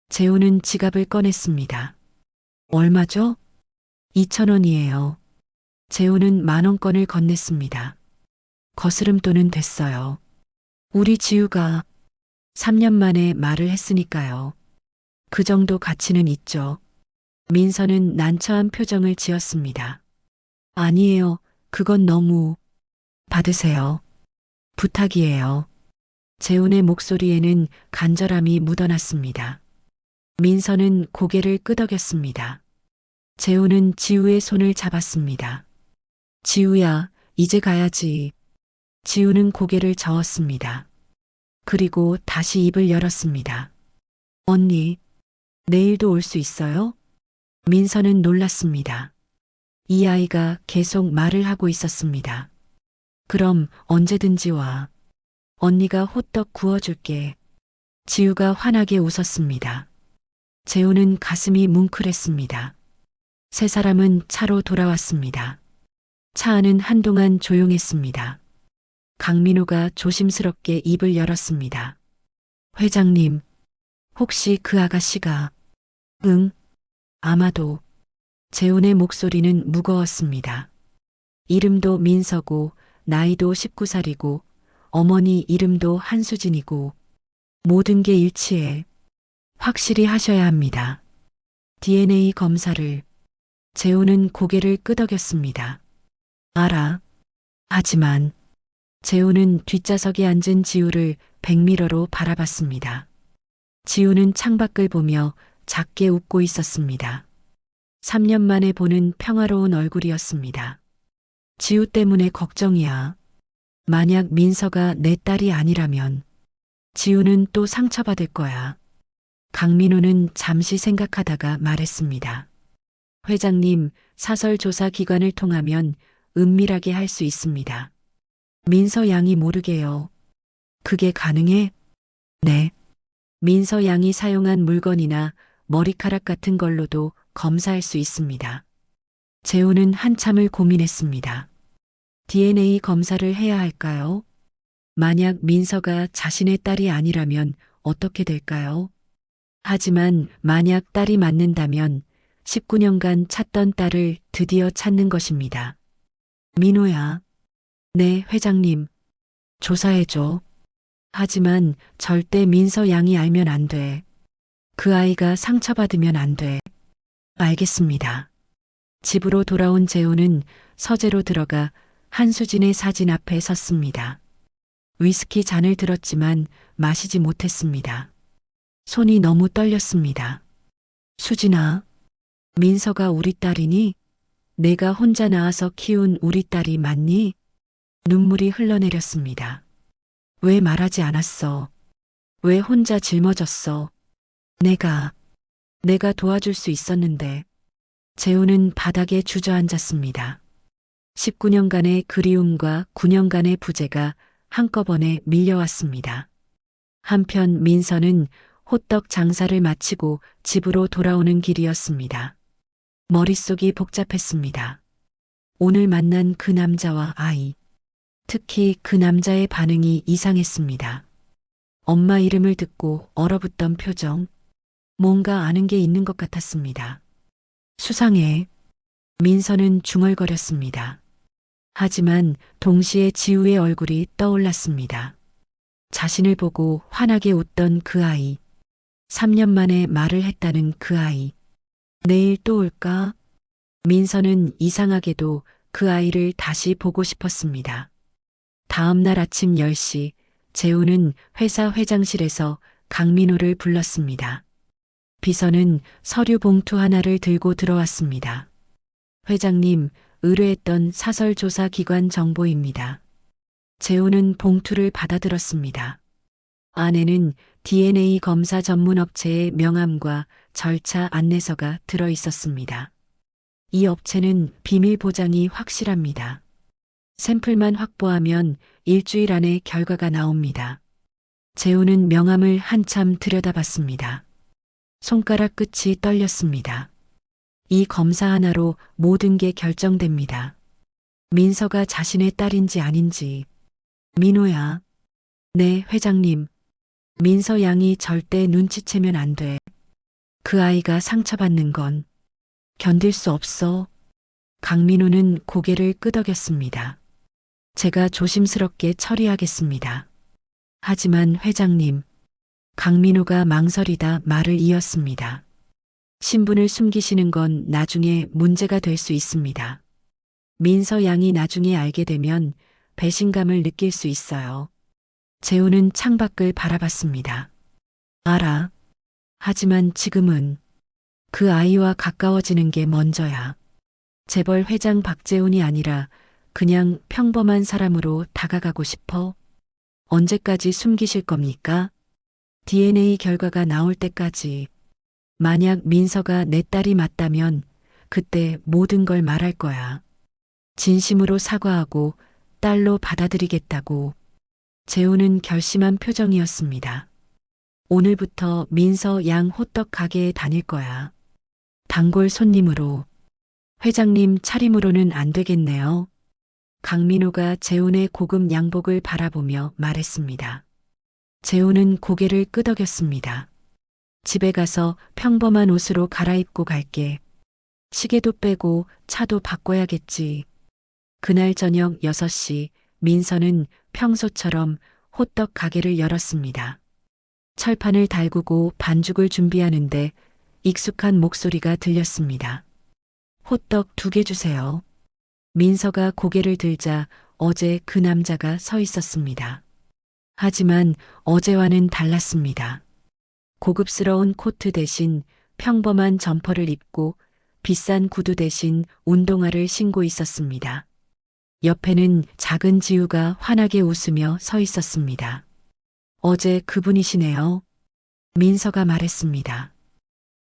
Speaker 2: 재우는 지갑을 꺼냈습니다. 얼마죠? 2,000원이에요. 재우는 10,000원권을 건넸습니다. 거스름돈은 됐어요. 우리 지우가 3년 만에 말을 했으니까요. 그 정도 가치는 있죠. 민서는 난처한 표정을 지었습니다. 아니에요. 그건 너무. 받으세요. 부탁이에요. 재훈의 목소리에는 간절함이 묻어났습니다. 민서는 고개를 끄덕였습니다. 재훈은 지우의 손을 잡았습니다. 지우야, 이제 가야지. 지우는 고개를 저었습니다. 그리고 다시 입을 열었습니다. 언니, 내일도 올 수 있어요? 민서는 놀랐습니다. 이 아이가 계속 말을 하고 있었습니다. 그럼 언제든지 와. 언니가 호떡 구워줄게. 지우가 환하게 웃었습니다. 재우는 가슴이 뭉클했습니다. 세 사람은 차로 돌아왔습니다. 차 안은 한동안 조용했습니다. 강민호가 조심스럽게 입을 열었습니다. 회장님, 혹시 그 아가씨가? 응, 아마도. 재훈의 목소리는 무거웠습니다. 이름도 민서고 나이도 19살이고 어머니 이름도 한수진이고 모든 게 일치해. 확실히 하셔야 합니다. DNA 검사를. 재훈은 고개를 끄덕였습니다. 알아. 하지만 재훈은 뒷좌석에 앉은 지우를 백미러로 바라봤습니다. 지우는 창밖을 보며 작게 웃고 있었습니다. 3년 만에 보는 평화로운 얼굴이었습니다. 지우 때문에 걱정이야. 만약 민서가 내 딸이 아니라면 지우는 또 상처받을 거야. 강민호는 잠시 생각하다가 말했습니다. 회장님, 사설 조사 기관을 통하면 은밀하게 할 수 있습니다. 민서 양이 모르게요. 그게 가능해? 네. 민서 양이 사용한 물건이나 머리카락 같은 걸로도 검사할 수 있습니다. 재우는 한참을 고민했습니다. DNA 검사를 해야 할까요? 만약 민서가 자신의 딸이 아니라면 어떻게 될까요? 하지만 만약 딸이 맞는다면 19년간 찾던 딸을 드디어 찾는 것입니다. 민호야. 네, 회장님. 조사해줘. 하지만 절대 민서 양이 알면 안 돼. 그 아이가 상처받으면 안 돼. 알겠습니다. 집으로 돌아온 재호는 서재로 들어가 한수진의 사진 앞에 섰습니다. 위스키 잔을 들었지만 마시지 못했습니다. 손이 너무 떨렸습니다. 수진아, 민서가 우리 딸이니? 내가 혼자 낳아서 키운 우리 딸이 맞니? 눈물이 흘러내렸습니다. 왜 말하지 않았어? 왜 혼자 짊어졌어? 내가 도와줄 수 있었는데. 재우는 바닥에 주저앉았습니다. 19년간의 그리움과 9년간의 부재가 한꺼번에 밀려왔습니다. 한편 민서는 호떡 장사를 마치고 집으로 돌아오는 길이었습니다. 머릿속이 복잡했습니다. 오늘 만난 그 남자와 아이. 특히 그 남자의 반응이 이상했습니다. 엄마 이름을 듣고 얼어붙던 표정. 뭔가 아는 게 있는 것 같았습니다. 수상해. 민서는 중얼거렸습니다. 하지만 동시에 지우의 얼굴이 떠올랐습니다. 자신을 보고 환하게 웃던 그 아이. 3년 만에 말을 했다는 그 아이. 내일 또 올까? 민서는 이상하게도 그 아이를 다시 보고 싶었습니다. 다음 날 아침 10시, 재우는 회사 회장실에서 강민호를 불렀습니다. 비서는 서류 봉투 하나를 들고 들어왔습니다. 회장님, 의뢰했던 사설조사 기관 정보입니다. 재우는 봉투를 받아들었습니다. 안에는 DNA 검사 전문 업체의 명함과 절차 안내서가 들어 있었습니다. 이 업체는 비밀 보장이 확실합니다. 샘플만 확보하면 일주일 안에 결과가 나옵니다. 재우는 명함을 한참 들여다봤습니다. 손가락 끝이 떨렸습니다. 이 검사 하나로 모든 게 결정됩니다. 민서가 자신의 딸인지 아닌지. 민호야. 네, 회장님. 민서 양이 절대 눈치채면 안 돼. 그 아이가 상처받는 건 견딜 수 없어. 강민호는 고개를 끄덕였습니다. 제가 조심스럽게 처리하겠습니다. 하지만 회장님, 강민호가 망설이다 말을 이었습니다. 신분을 숨기시는 건 나중에 문제가 될 수 있습니다. 민서 양이 나중에 알게 되면 배신감을 느낄 수 있어요. 재우는 창밖을 바라봤습니다. 알아. 하지만 지금은 그 아이와 가까워지는 게 먼저야. 재벌 회장 박재훈이 아니라 그냥 평범한 사람으로 다가가고 싶어. 언제까지 숨기실 겁니까? DNA 결과가 나올 때까지. 만약 민서가 내 딸이 맞다면 그때 모든 걸 말할 거야. 진심으로 사과하고 딸로 받아들이겠다고. 재우는 결심한 표정이었습니다. 오늘부터 민서 양 호떡 가게에 다닐 거야. 단골 손님으로. 회장님 차림으로는 안 되겠네요. 강민호가 재훈의 고급 양복을 바라보며 말했습니다. 재훈은 고개를 끄덕였습니다. 집에 가서 평범한 옷으로 갈아입고 갈게. 시계도 빼고 차도 바꿔야겠지. 그날 저녁 6시 민서는 평소처럼 호떡 가게를 열었습니다. 철판을 달구고 반죽을 준비하는데 익숙한 목소리가 들렸습니다. 호떡 2개 주세요. 민서가 고개를 들자 어제 그 남자가 서 있었습니다. 하지만 어제와는 달랐습니다. 고급스러운 코트 대신 평범한 점퍼를 입고 비싼 구두 대신 운동화를 신고 있었습니다. 옆에는 작은 지우가 환하게 웃으며 서 있었습니다. 어제 그분이시네요. 민서가 말했습니다.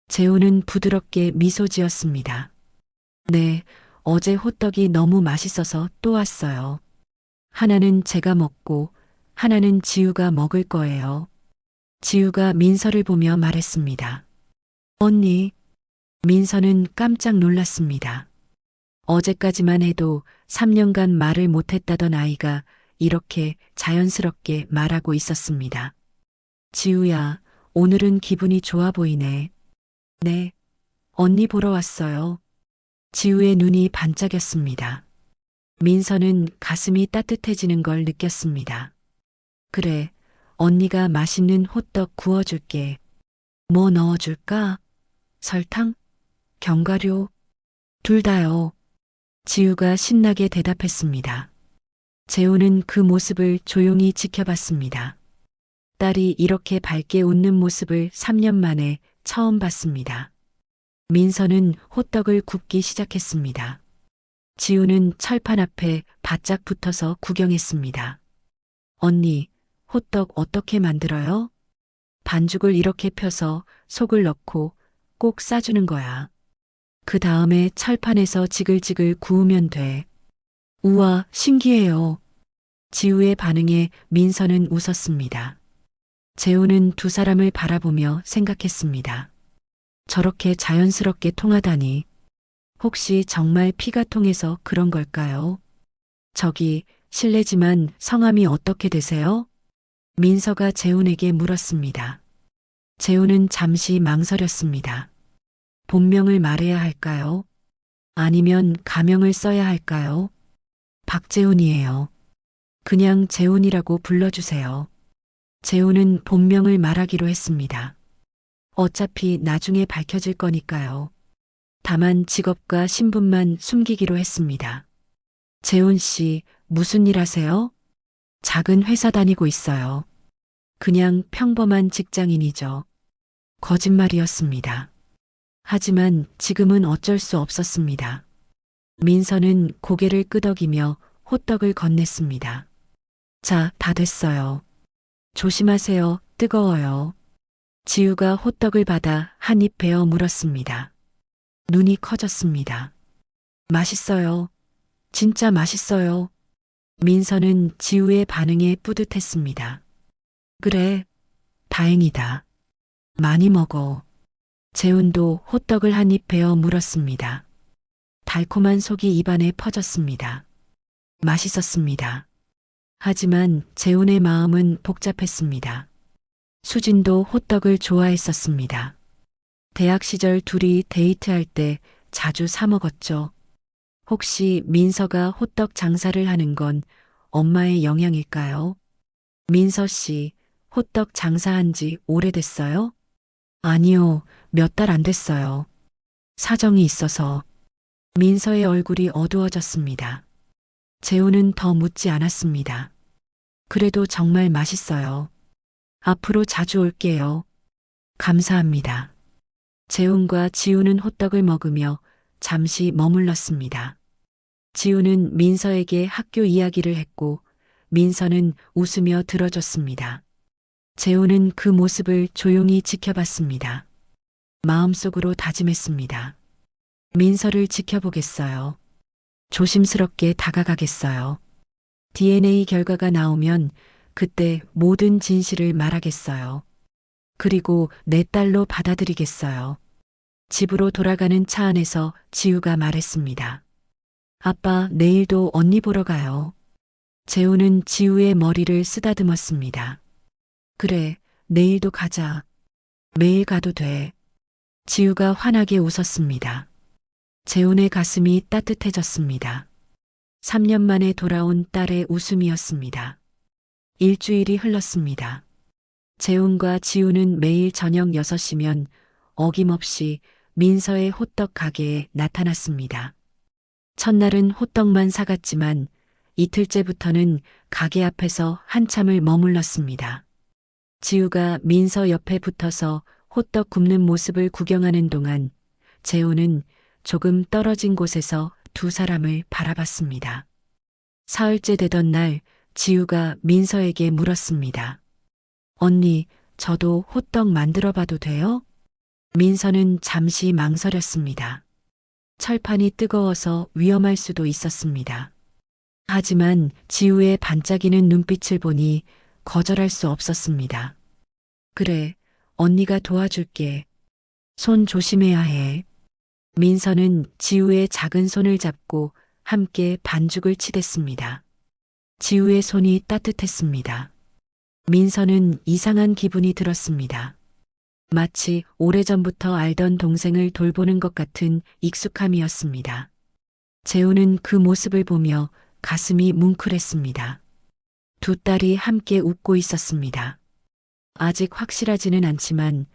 Speaker 2: 재우는 부드럽게 미소 지었습니다. 네, 어제 호떡이 너무 맛있어서 또 왔어요. 하나는 제가 먹고 하나는 지우가 먹을 거예요. 지우가 민서를 보며 말했습니다. 언니. 민서는 깜짝 놀랐습니다. 어제까지만 해도 3년간 말을 못했다던 아이가 이렇게 자연스럽게 말하고 있었습니다. 지우야, 오늘은 기분이 좋아 보이네. 네, 언니 보러 왔어요. 지우의 눈이 반짝였습니다. 민서는 가슴이 따뜻해지는 걸 느꼈습니다. 그래, 언니가 맛있는 호떡 구워줄게. 뭐 넣어줄까? 설탕? 견과류? 둘 다요. 지우가 신나게 대답했습니다. 재우는 그 모습을 조용히 지켜봤습니다. 딸이 이렇게 밝게 웃는 모습을 3년 만에 처음 봤습니다. 민서는 호떡을 굽기 시작했습니다. 지우는 철판 앞에 바짝 붙어서 구경했습니다. 언니, 호떡 어떻게 만들어요? 반죽을 이렇게 펴서 속을 넣고 꼭 싸주는 거야. 그 다음에 철판에서 지글지글 구우면 돼. 우와, 신기해요. 지우의 반응에 민서는 웃었습니다. 재우는 두 사람을 바라보며 생각했습니다. 저렇게 자연스럽게 통하다니. 혹시 정말 피가 통해서 그런 걸까요? 저기, 실례지만 성함이 어떻게 되세요? 민서가 재훈에게 물었습니다. 재훈은 잠시 망설였습니다. 본명을 말해야 할까요? 아니면 가명을 써야 할까요? 박재훈이에요. 그냥 재훈이라고 불러주세요. 재훈은 본명을 말하기로 했습니다. 어차피 나중에 밝혀질 거니까요. 다만 직업과 신분만 숨기기로 했습니다. 재훈 씨, 무슨 일 하세요? 작은 회사 다니고 있어요. 그냥 평범한 직장인이죠. 거짓말이었습니다. 하지만 지금은 어쩔 수 없었습니다. 민서는 고개를 끄덕이며 호떡을 건넸습니다. 자, 다 됐어요. 조심하세요. 뜨거워요. 지우가 호떡을 받아 한 입 베어 물었습니다. 눈이 커졌습니다. 맛있어요. 진짜 맛있어요. 민서는 지우의 반응에 뿌듯했습니다. 그래, 다행이다. 많이 먹어. 재훈도 호떡을 한 입 베어 물었습니다. 달콤한 속이 입안에 퍼졌습니다. 맛있었습니다. 하지만 재훈의 마음은 복잡했습니다. 수진도 호떡을 좋아했었습니다. 대학 시절 둘이 데이트할 때 자주 사 먹었죠. 혹시 민서가 호떡 장사를 하는 건 엄마의 영향일까요? 민서 씨, 호떡 장사한 지 오래됐어요? 아니요, 몇 달 안 됐어요. 사정이 있어서. 민서의 얼굴이 어두워졌습니다. 재훈은 더 묻지 않았습니다. 그래도 정말 맛있어요. 앞으로 자주 올게요. 감사합니다. 재훈과 지우는 호떡을 먹으며 잠시 머물렀습니다. 지우는 민서에게 학교 이야기를 했고 민서는 웃으며 들어줬습니다. 재훈은 그 모습을 조용히 지켜봤습니다. 마음속으로 다짐했습니다. 민서를 지켜보겠어요. 조심스럽게 다가가겠어요. DNA 결과가 나오면 그때 모든 진실을 말하겠어요. 그리고 내 딸로 받아들이겠어요. 집으로 돌아가는 차 안에서 지우가 말했습니다. 아빠, 내일도 언니 보러 가요. 재우는 지우의 머리를 쓰다듬었습니다. 그래, 내일도 가자. 매일 가도 돼. 지우가 환하게 웃었습니다. 재훈의 가슴이 따뜻해졌습니다. 3년 만에 돌아온 딸의 웃음이었습니다. 일주일이 흘렀습니다. 재훈과 지우는 매일 저녁 6시면 어김없이 민서의 호떡 가게에 나타났습니다. 첫날은 호떡만 사갔지만 이틀째부터는 가게 앞에서 한참을 머물렀습니다. 지우가 민서 옆에 붙어서 호떡 굽는 모습을 구경하는 동안 재훈은 조금 떨어진 곳에서 두 사람을 바라봤습니다. 사흘째 되던 날 지우가 민서에게 물었습니다. 언니, 저도 호떡 만들어 봐도 돼요? 민서는 잠시 망설였습니다. 철판이 뜨거워서 위험할 수도 있었습니다. 하지만 지우의 반짝이는 눈빛을 보니 거절할 수 없었습니다. 그래, 언니가 도와줄게. 손 조심해야 해. 민서는 지우의 작은 손을 잡고 함께 반죽을 치댔습니다. 지우의 손이 따뜻했습니다. 민서는 이상한 기분이 들었습니다. 마치 오래전부터 알던 동생을 돌보는 것 같은 익숙함이었습니다. 재훈은 그 모습을 보며 가슴이 뭉클했습니다. 두 딸이 함께 웃고 있었습니다. 아직 확실하지는 않지만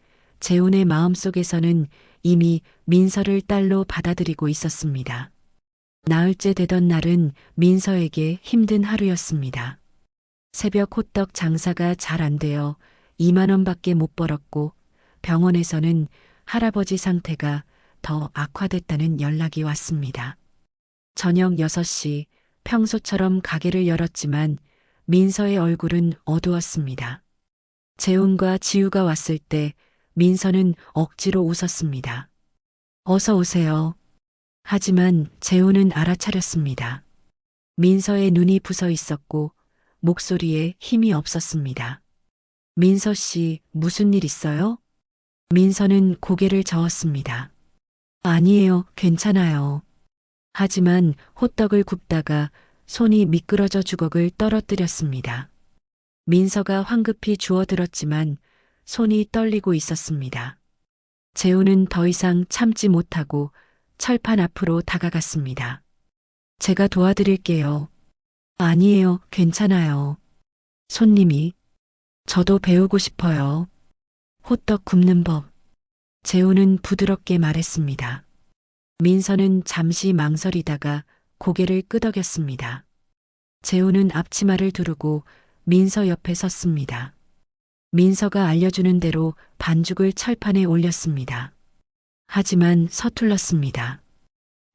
Speaker 2: 재훈의 마음속에서는 이미 민서를 딸로 받아들이고 있었습니다. 나흘째 되던 날은 민서에게 힘든 하루였습니다. 새벽 호떡 장사가 잘 안 되어 2만 원밖에 못 벌었고 병원에서는 할아버지 상태가 더 악화됐다는 연락이 왔습니다. 저녁 6시 평소처럼 가게를 열었지만 민서의 얼굴은 어두웠습니다. 재훈과 지우가 왔을 때 민서는 억지로 웃었습니다. 어서 오세요. 하지만 재훈은 알아차렸습니다. 민서의 눈이 부서 있었고 목소리에 힘이 없었습니다. 민서 씨, 무슨 일 있어요? 민서는 고개를 저었습니다. 아니에요, 괜찮아요. 하지만 호떡을 굽다가 손이 미끄러져 주걱을 떨어뜨렸습니다. 민서가 황급히 주워들었지만 손이 떨리고 있었습니다. 재훈은 더 이상 참지 못하고 철판 앞으로 다가갔습니다. 제가 도와드릴게요. 아니에요, 괜찮아요. 손님이. 저도 배우고 싶어요. 호떡 굽는 법. 재훈은 부드럽게 말했습니다. 민서는 잠시 망설이다가 고개를 끄덕였습니다. 재훈은 앞치마를 두르고 민서 옆에 섰습니다. 민서가 알려주는 대로 반죽을 철판에 올렸습니다. 하지만 서툴렀습니다.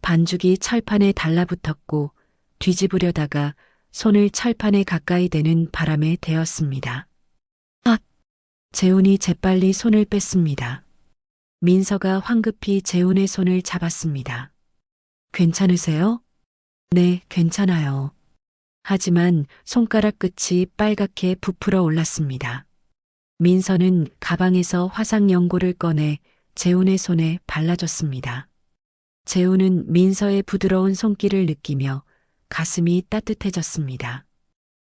Speaker 2: 반죽이 철판에 달라붙었고 뒤집으려다가 손을 철판에 가까이 대는 바람에 데었습니다. 아! 재훈이 재빨리 손을 뺐습니다. 민서가 황급히 재훈의 손을 잡았습니다. 괜찮으세요? 네, 괜찮아요. 하지만 손가락 끝이 빨갛게 부풀어 올랐습니다. 민서는 가방에서 화상 연고를 꺼내 재훈의 손에 발라줬습니다. 재훈은 민서의 부드러운 손길을 느끼며 가슴이 따뜻해졌습니다.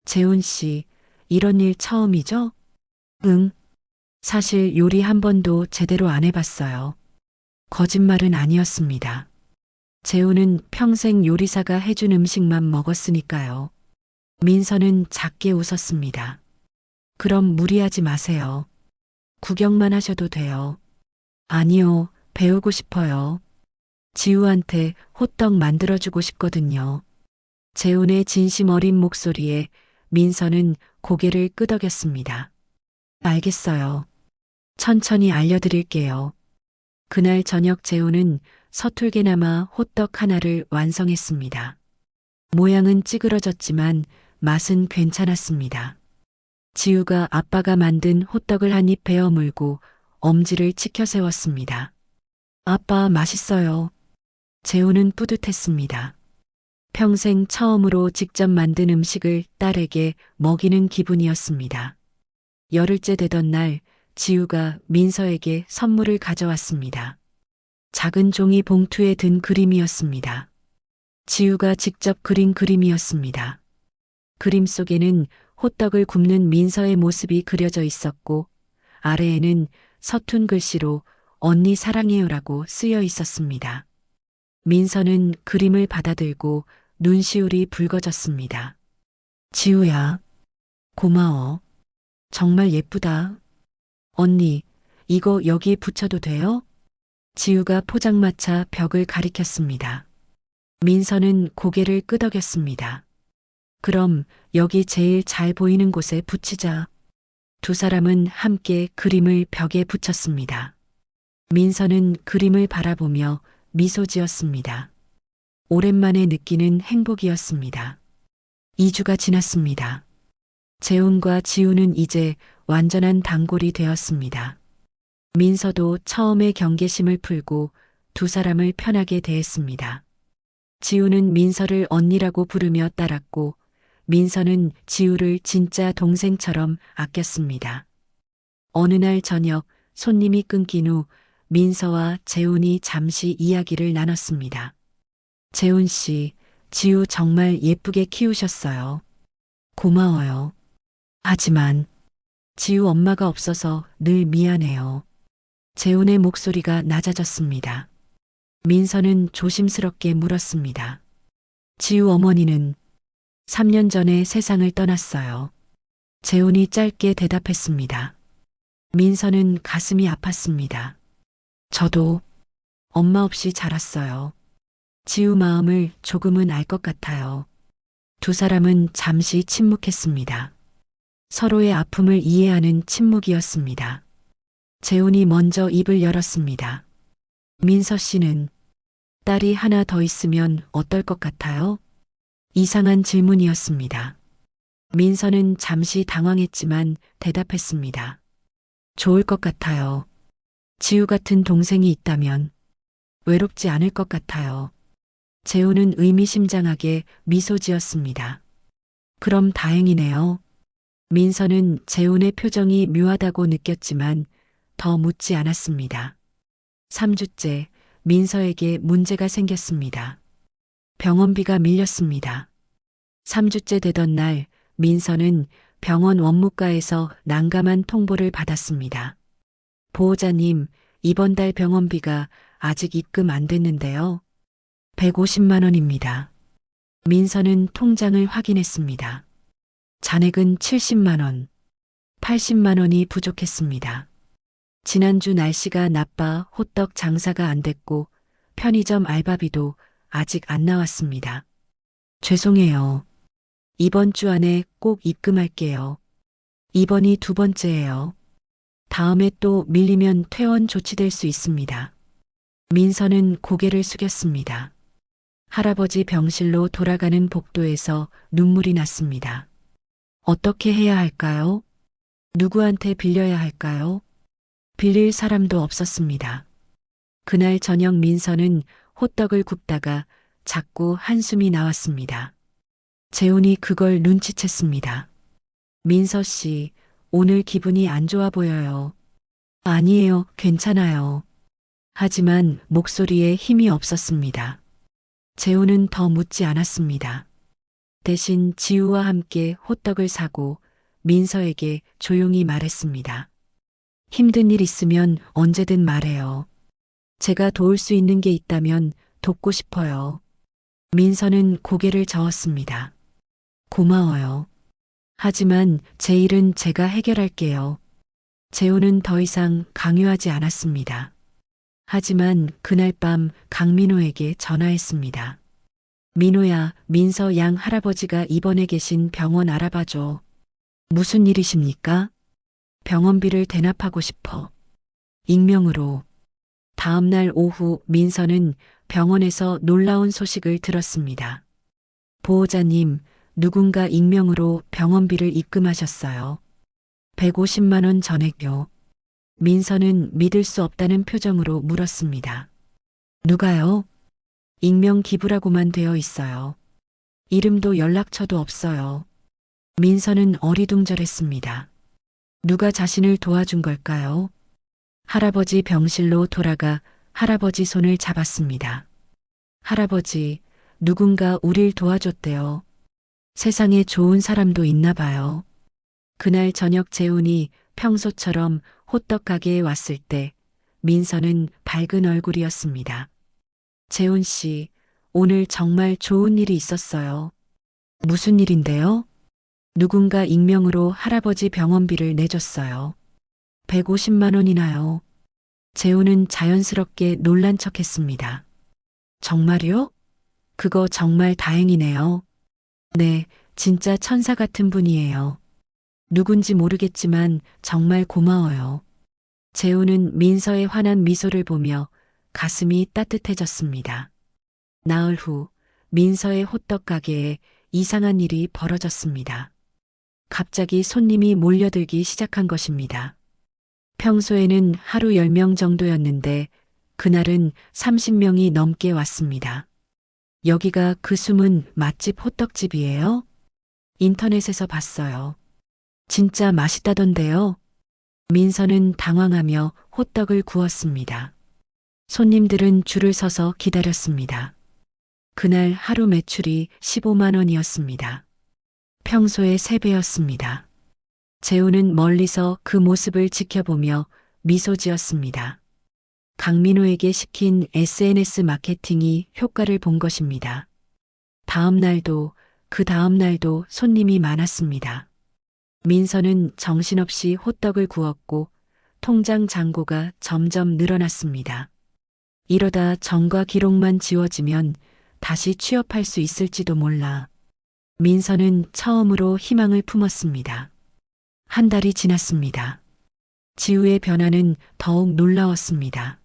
Speaker 2: 재훈 씨, 이런 일 처음이죠? 응. 사실 요리 한 번도 제대로 안 해봤어요. 거짓말은 아니었습니다. 재훈은 평생 요리사가 해준 음식만 먹었으니까요. 민서는 작게 웃었습니다. 그럼 무리하지 마세요. 구경만 하셔도 돼요. 아니요, 배우고 싶어요. 지우한테 호떡 만들어주고 싶거든요. 재훈의 진심 어린 목소리에 민서는 고개를 끄덕였습니다. 알겠어요. 천천히 알려드릴게요. 그날 저녁 재훈은 서툴게나마 호떡 하나를 완성했습니다. 모양은 찌그러졌지만 맛은 괜찮았습니다. 지우가 아빠가 만든 호떡을 한 입 베어 물고 엄지를 치켜 세웠습니다. 아빠 맛있어요. 재훈은 뿌듯했습니다. 평생 처음으로 직접 만든 음식을 딸에게 먹이는 기분이었습니다. 열흘째 되던 날 지우가 민서에게 선물을 가져왔습니다. 작은 종이 봉투에 든 그림이었습니다. 지우가 직접 그린 그림이었습니다. 그림 속에는 호떡을 굽는 민서의 모습이 그려져 있었고 아래에는 서툰 글씨로 언니 사랑해요라고 쓰여 있었습니다. 민서는 그림을 받아들고 눈시울이 붉어졌습니다. 지우야, 고마워. 정말 예쁘다. 언니, 이거 여기에 붙여도 돼요? 지우가 포장마차 벽을 가리켰습니다. 민서는 고개를 끄덕였습니다. 그럼 여기 제일 잘 보이는 곳에 붙이자. 두 사람은 함께 그림을 벽에 붙였습니다. 민서는 그림을 바라보며 미소 지었습니다. 오랜만에 느끼는 행복이었습니다. 2주가 지났습니다. 재훈과 지우는 이제 완전한 단골이 되었습니다. 민서도 처음에 경계심을 풀고 두 사람을 편하게 대했습니다. 지우는 민서를 언니라고 부르며 따랐고 민서는 지우를 진짜 동생처럼 아꼈습니다. 어느 날 저녁 손님이 끊긴 후 민서와 재훈이 잠시 이야기를 나눴습니다. 재훈 씨, 지우 정말 예쁘게 키우셨어요. 고마워요. 하지만 지우 엄마가 없어서 늘 미안해요. 재훈의 목소리가 낮아졌습니다. 민서는 조심스럽게 물었습니다. 지우 어머니는 3년 전에 세상을 떠났어요. 재훈이 짧게 대답했습니다. 민서는 가슴이 아팠습니다. 저도 엄마 없이 자랐어요. 지우 마음을 조금은 알 것 같아요. 두 사람은 잠시 침묵했습니다. 서로의 아픔을 이해하는 침묵이었습니다. 재훈이 먼저 입을 열었습니다. 민서 씨는 딸이 하나 더 있으면 어떨 것 같아요? 이상한 질문이었습니다. 민서는 잠시 당황했지만 대답했습니다. 좋을 것 같아요. 지우 같은 동생이 있다면 외롭지 않을 것 같아요. 재훈은 의미심장하게 미소 지었습니다. 그럼 다행이네요. 민서는 재훈의 표정이 묘하다고 느꼈지만 더 묻지 않았습니다. 3주째 민서에게 문제가 생겼습니다. 병원비가 밀렸습니다. 3주째 되던 날 민서는 병원 원무과에서 난감한 통보를 받았습니다. 보호자님, 이번 달 병원비가 아직 입금 안 됐는데요. 150만 원입니다. 민서는 통장을 확인했습니다. 잔액은 70만 원, 80만 원이 부족했습니다. 지난주 날씨가 나빠 호떡 장사가 안 됐고 편의점 알바비도 아직 안 나왔습니다. 죄송해요. 이번 주 안에 꼭 입금할게요. 이번이 두 번째예요. 다음에 또 밀리면 퇴원 조치될 수 있습니다. 민서는 고개를 숙였습니다. 할아버지 병실로 돌아가는 복도에서 눈물이 났습니다. 어떻게 해야 할까요? 누구한테 빌려야 할까요? 빌릴 사람도 없었습니다. 그날 저녁 민서는 호떡을 굽다가 자꾸 한숨이 나왔습니다. 재훈이 그걸 눈치챘습니다. 민서 씨, 오늘 기분이 안 좋아 보여요. 아니에요, 괜찮아요. 하지만 목소리에 힘이 없었습니다. 재훈은 더 묻지 않았습니다. 대신 지우와 함께 호떡을 사고 민서에게 조용히 말했습니다. 힘든 일 있으면 언제든 말해요. 제가 도울 수 있는 게 있다면 돕고 싶어요. 민서는 고개를 저었습니다. 고마워요. 하지만 제 일은 제가 해결할게요. 재훈은 더 이상 강요하지 않았습니다. 하지만 그날 밤 강민호에게 전화했습니다. 민호야, 민서 양 할아버지가 입원해 계신 병원 알아봐줘. 무슨 일이십니까? 병원비를 대납하고 싶어. 익명으로. 다음 날 오후 민서는 병원에서 놀라운 소식을 들었습니다. 보호자님, 누군가 익명으로 병원비를 입금하셨어요. 150만 원 전액요. 민서는 믿을 수 없다는 표정으로 물었습니다. 누가요? 익명 기부라고만 되어 있어요. 이름도 연락처도 없어요. 민서는 어리둥절했습니다. 누가 자신을 도와준 걸까요? 할아버지 병실로 돌아가 할아버지 손을 잡았습니다. 할아버지, 누군가 우릴 도와줬대요. 세상에 좋은 사람도 있나 봐요. 그날 저녁 재훈이 평소처럼 호떡 가게에 왔을 때 민서는 밝은 얼굴이었습니다. 재훈 씨, 오늘 정말 좋은 일이 있었어요. 무슨 일인데요? 누군가 익명으로 할아버지 병원비를 내줬어요. 150만 원이나요. 재훈은 자연스럽게 놀란 척했습니다. 정말요? 그거 정말 다행이네요. 네, 진짜 천사 같은 분이에요. 누군지 모르겠지만 정말 고마워요. 재훈은 민서의 환한 미소를 보며 가슴이 따뜻해졌습니다. 나흘 후 민서의 호떡 가게에 이상한 일이 벌어졌습니다. 갑자기 손님이 몰려들기 시작한 것입니다. 평소에는 하루 10명 정도였는데 그날은 30명이 넘게 왔습니다. 여기가 그 숨은 맛집 호떡집이에요? 인터넷에서 봤어요. 진짜 맛있다던데요? 민서는 당황하며 호떡을 구웠습니다. 손님들은 줄을 서서 기다렸습니다. 그날 하루 매출이 15만 원이었습니다. 평소의 3배였습니다. 재훈은 멀리서 그 모습을 지켜보며 미소 지었습니다. 강민호에게 시킨 SNS 마케팅이 효과를 본 것입니다. 다음 날도 그 다음 날도 손님이 많았습니다. 민서는 정신없이 호떡을 구웠고 통장 잔고가 점점 늘어났습니다. 이러다 전과 기록만 지워지면 다시 취업할 수 있을지도 몰라. 민서는 처음으로 희망을 품었습니다. 한 달이 지났습니다. 지우의 변화는 더욱 놀라웠습니다.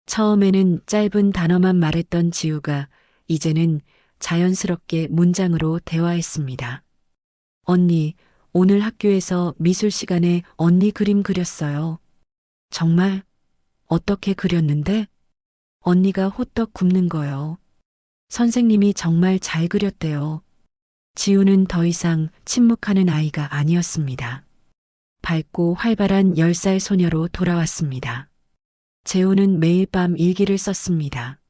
Speaker 2: 처음에는 짧은 단어만 말했던 지우가 이제는 자연스럽게 문장으로 대화했습니다. 언니, 오늘 학교에서 미술 시간에 언니 그림 그렸어요. 정말? 어떻게 그렸는데? 언니가 호떡 굽는 거요. 선생님이 정말 잘 그렸대요. 지우는 더 이상 침묵하는 아이가 아니었습니다. 밝고 활발한 10살 소녀로 돌아왔습니다. 재우는 매일 밤 일기를 썼습니다.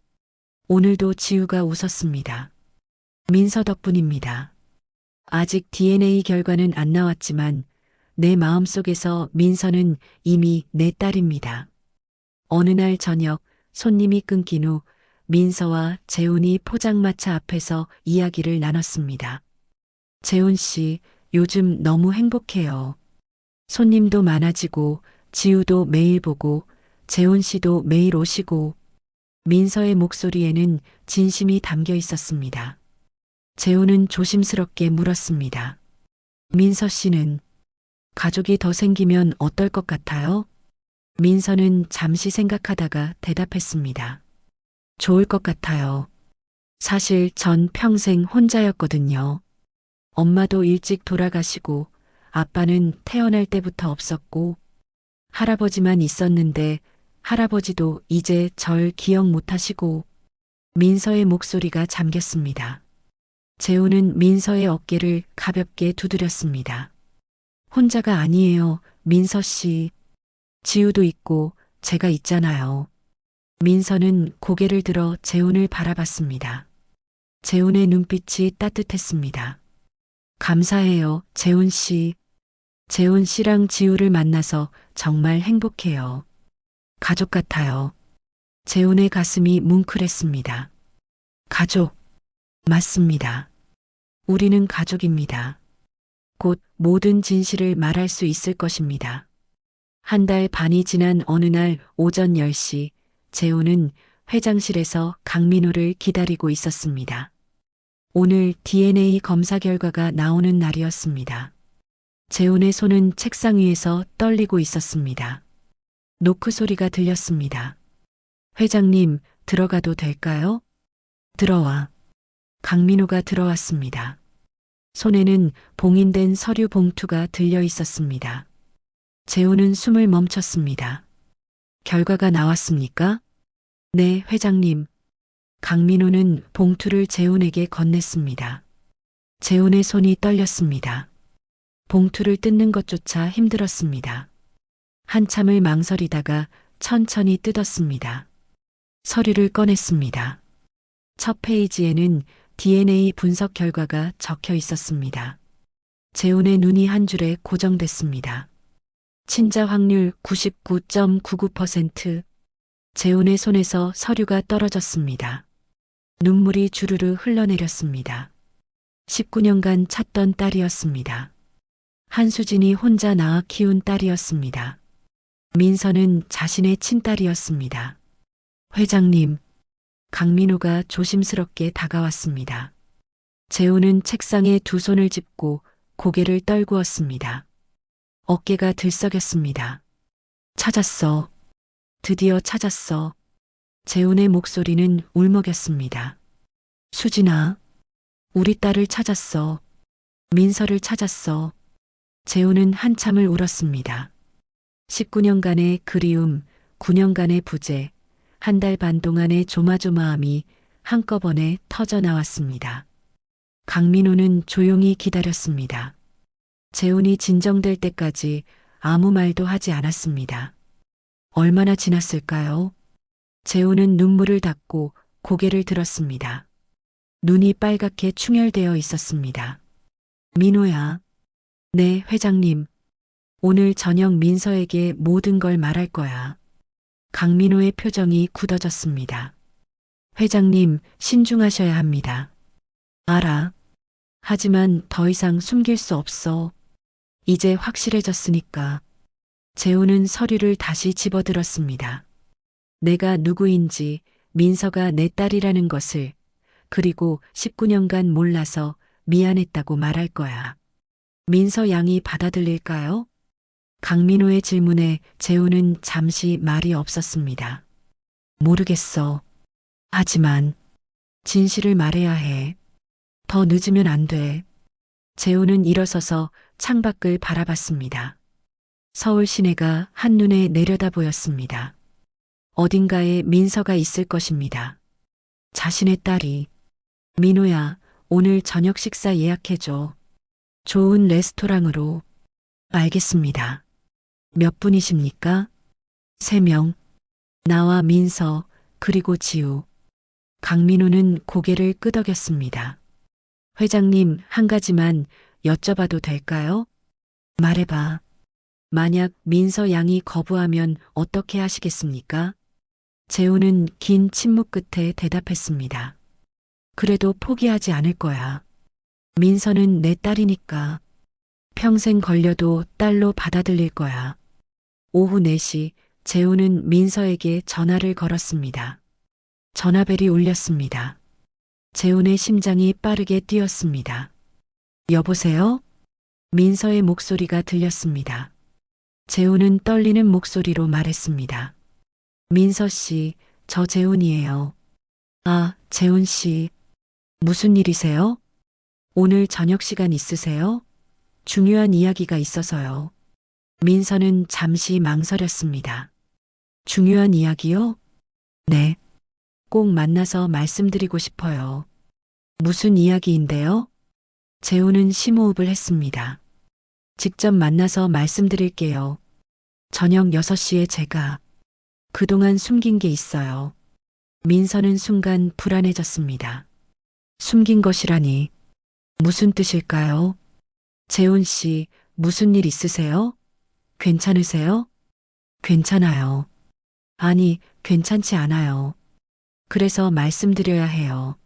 Speaker 2: 오늘도 지우가 웃었습니다. 민서 덕분입니다. 아직 DNA 결과는 안 나왔지만 내 마음속에서 민서는 이미 내 딸입니다. 어느 날 저녁 손님이 끊긴 후 민서와 재훈이 포장마차 앞에서 이야기를 나눴습니다. 재훈 씨, 요즘 너무 행복해요. 손님도 많아지고 지우도 매일 보고 재훈 씨도 매일 오시고 민서의 목소리에는 진심이 담겨 있었습니다. 재훈은 조심스럽게 물었습니다. 민서 씨는 가족이 더 생기면 어떨 것 같아요? 민서는 잠시 생각하다가 대답했습니다. 좋을 것 같아요. 사실 전 평생 혼자였거든요. 엄마도 일찍 돌아가시고 아빠는 태어날 때부터 없었고 할아버지만 있었는데 할아버지도 이제 절 기억 못 하시고 민서의 목소리가 잠겼습니다. 재훈은 민서의 어깨를 가볍게 두드렸습니다. 혼자가 아니에요, 민서 씨. 지우도 있고 제가 있잖아요. 민서는 고개를 들어 재훈을 바라봤습니다. 재훈의 눈빛이 따뜻했습니다. 감사해요, 재훈 씨. 재훈 씨랑 지우를 만나서 정말 행복해요. 가족 같아요. 재훈의 가슴이 뭉클했습니다. 가족. 맞습니다. 우리는 가족입니다. 곧 모든 진실을 말할 수 있을 것입니다. 한 달 반이 지난 어느 날 오전 10시, 재훈은 회장실에서 강민호를 기다리고 있었습니다. 오늘 DNA 검사 결과가 나오는 날이었습니다. 재훈의 손은 책상 위에서 떨리고 있었습니다. 노크 소리가 들렸습니다. 회장님, 들어가도 될까요? 들어와. 강민호가 들어왔습니다. 손에는 봉인된 서류 봉투가 들려 있었습니다. 재훈은 숨을 멈췄습니다. 결과가 나왔습니까? 네, 회장님. 강민호는 봉투를 재훈에게 건넸습니다. 재훈의 손이 떨렸습니다. 봉투를 뜯는 것조차 힘들었습니다. 한참을 망설이다가 천천히 뜯었습니다. 서류를 꺼냈습니다. 첫 페이지에는 DNA 분석 결과가 적혀 있었습니다. 재훈의 눈이 한 줄에 고정됐습니다. 친자 확률 99.99%. 재훈의 손에서 서류가 떨어졌습니다. 눈물이 주르르 흘러내렸습니다. 19년간 찾던 딸이었습니다. 한수진이 혼자 낳아 키운 딸이었습니다. 민서는 자신의 친딸이었습니다. 회장님, 강민호가 조심스럽게 다가왔습니다. 재훈은 책상에 두 손을 짚고 고개를 떨구었습니다. 어깨가 들썩였습니다. 찾았어. 드디어 찾았어. 재훈의 목소리는 울먹였습니다. 수진아, 우리 딸을 찾았어. 민서를 찾았어. 재훈은 한참을 울었습니다. 19년간의 그리움, 9년간의 부재, 한 달 반 동안의 조마조마함이 한꺼번에 터져 나왔습니다. 강민호는 조용히 기다렸습니다. 재훈이 진정될 때까지 아무 말도 하지 않았습니다. 얼마나 지났을까요? 재훈은 눈물을 닦고 고개를 들었습니다. 눈이 빨갛게 충혈되어 있었습니다. 민호야. 네, 회장님. 오늘 저녁 민서에게 모든 걸 말할 거야. 강민호의 표정이 굳어졌습니다. 회장님, 신중하셔야 합니다. 알아. 하지만 더 이상 숨길 수 없어. 이제 확실해졌으니까. 재훈은 서류를 다시 집어들었습니다. 내가 누구인지, 민서가 내 딸이라는 것을, 그리고 19년간 몰라서 미안했다고 말할 거야. 민서 양이 받아들일까요? 강민호의 질문에 재훈은 잠시 말이 없었습니다. 모르겠어. 하지만 진실을 말해야 해. 더 늦으면 안 돼. 재훈은 일어서서 창밖을 바라봤습니다. 서울 시내가 한눈에 내려다 보였습니다. 어딘가에 민서가 있을 것입니다. 자신의 딸이. 민호야, 오늘 저녁 식사 예약해줘. 좋은 레스토랑으로. 알겠습니다. 몇 분이십니까? 3명. 나와 민서, 그리고 지우. 강민호는 고개를 끄덕였습니다. 회장님, 한 가지만 여쭤봐도 될까요? 말해봐. 만약 민서 양이 거부하면 어떻게 하시겠습니까? 재훈은 긴 침묵 끝에 대답했습니다. 그래도 포기하지 않을 거야. 민서는 내 딸이니까. 평생 걸려도 딸로 받아들일 거야. 오후 4시 재훈은 민서에게 전화를 걸었습니다. 전화벨이 울렸습니다. 재훈의 심장이 빠르게 뛰었습니다. 여보세요? 민서의 목소리가 들렸습니다. 재훈은 떨리는 목소리로 말했습니다. 민서 씨, 저 재훈이에요. 아, 재훈 씨. 무슨 일이세요? 오늘 저녁 시간 있으세요? 중요한 이야기가 있어서요. 민서는 잠시 망설였습니다. 중요한 이야기요? 네. 꼭 만나서 말씀드리고 싶어요. 무슨 이야기인데요? 재우는 심호흡을 했습니다. 직접 만나서 말씀드릴게요. 저녁 6시에 제가 그동안 숨긴 게 있어요. 민서는 순간 불안해졌습니다. 숨긴 것이라니 무슨 뜻일까요? 재훈 씨, 무슨 일 있으세요? 괜찮으세요? 괜찮아요. 아니, 괜찮지 않아요. 그래서 말씀드려야 해요.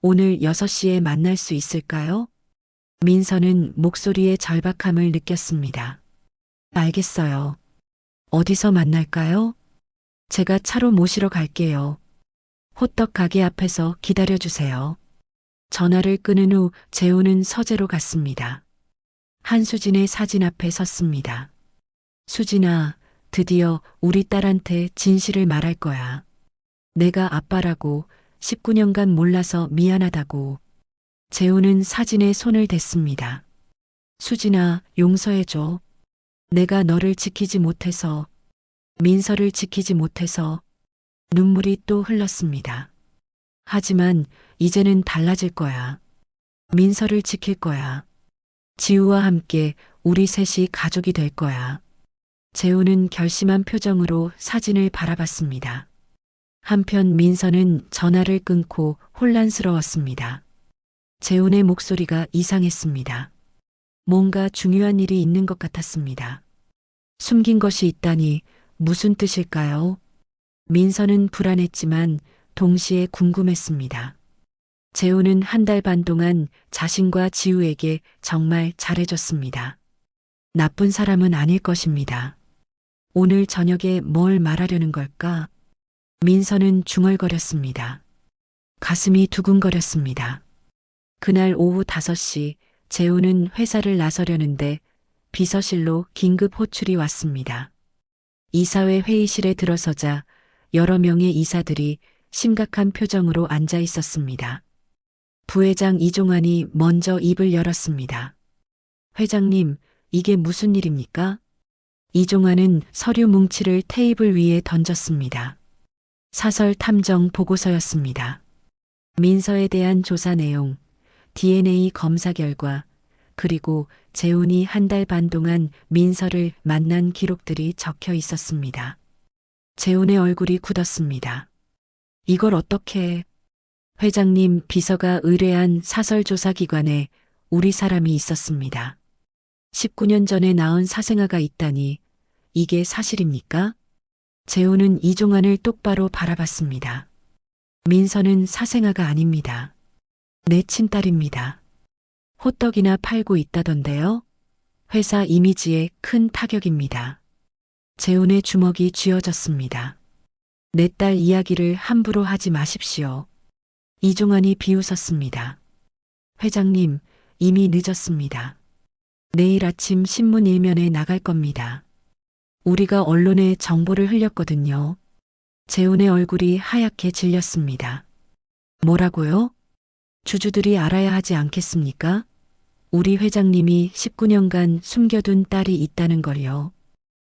Speaker 2: 오늘 6시에 만날 수 있을까요? 민서는 목소리의 절박함을 느꼈습니다. 알겠어요. 어디서 만날까요? 제가 차로 모시러 갈게요. 호떡 가게 앞에서 기다려주세요. 전화를 끊은 후 재우는 서재로 갔습니다. 한수진의 사진 앞에 섰습니다. 수진아, 드디어 우리 딸한테 진실을 말할 거야. 내가 아빠라고 19년간 몰라서 미안하다고. 재우는 사진에 손을 댔습니다. 수진아, 용서해줘. 내가 너를 지키지 못해서, 민서를 지키지 못해서 눈물이 또 흘렀습니다. 하지만 이제는 달라질 거야. 민서를 지킬 거야. 지우와 함께 우리 셋이 가족이 될 거야. 재우는 결심한 표정으로 사진을 바라봤습니다. 한편 민서는 전화를 끊고 혼란스러웠습니다. 재훈의 목소리가 이상했습니다. 뭔가 중요한 일이 있는 것 같았습니다. 숨긴 것이 있다니 무슨 뜻일까요? 민서는 불안했지만 동시에 궁금했습니다. 재훈은 1달 반 동안 자신과 지우에게 정말 잘해줬습니다. 나쁜 사람은 아닐 것입니다. 오늘 저녁에 뭘 말하려는 걸까? 민서는 중얼거렸습니다. 가슴이 두근거렸습니다. 그날 오후 5시 재훈은 회사를 나서려는데 비서실로 긴급 호출이 왔습니다. 이사회 회의실에 들어서자 여러 명의 이사들이 심각한 표정으로 앉아 있었습니다. 부회장 이종환이 먼저 입을 열었습니다. 회장님, 이게 무슨 일입니까? 이종환은 서류 뭉치를 테이블 위에 던졌습니다. 사설 탐정 보고서였습니다. 민서에 대한 조사 내용, DNA 검사 결과, 그리고 재훈이 1달 반 동안 민서를 만난 기록들이 적혀 있었습니다. 재훈의 얼굴이 굳었습니다. 이걸 어떻게... 회장님, 비서가 의뢰한 사설조사기관에 우리 사람이 있었습니다. 19년 전에 낳은 사생아가 있다니 이게 사실입니까? 재훈은 이종환을 똑바로 바라봤습니다. 민서는 사생아가 아닙니다. 내 친딸입니다. 호떡이나 팔고 있다던데요? 회사 이미지에 큰 타격입니다. 재훈의 주먹이 쥐어졌습니다. 내 딸 이야기를 함부로 하지 마십시오. 이종환이 비웃었습니다. 회장님, 이미 늦었습니다. 내일 아침 신문 1면에 나갈 겁니다. 우리가 언론에 정보를 흘렸거든요. 재훈의 얼굴이 하얗게 질렸습니다. 뭐라고요? 주주들이 알아야 하지 않겠습니까? 우리 회장님이 19년간 숨겨둔 딸이 있다는 걸요.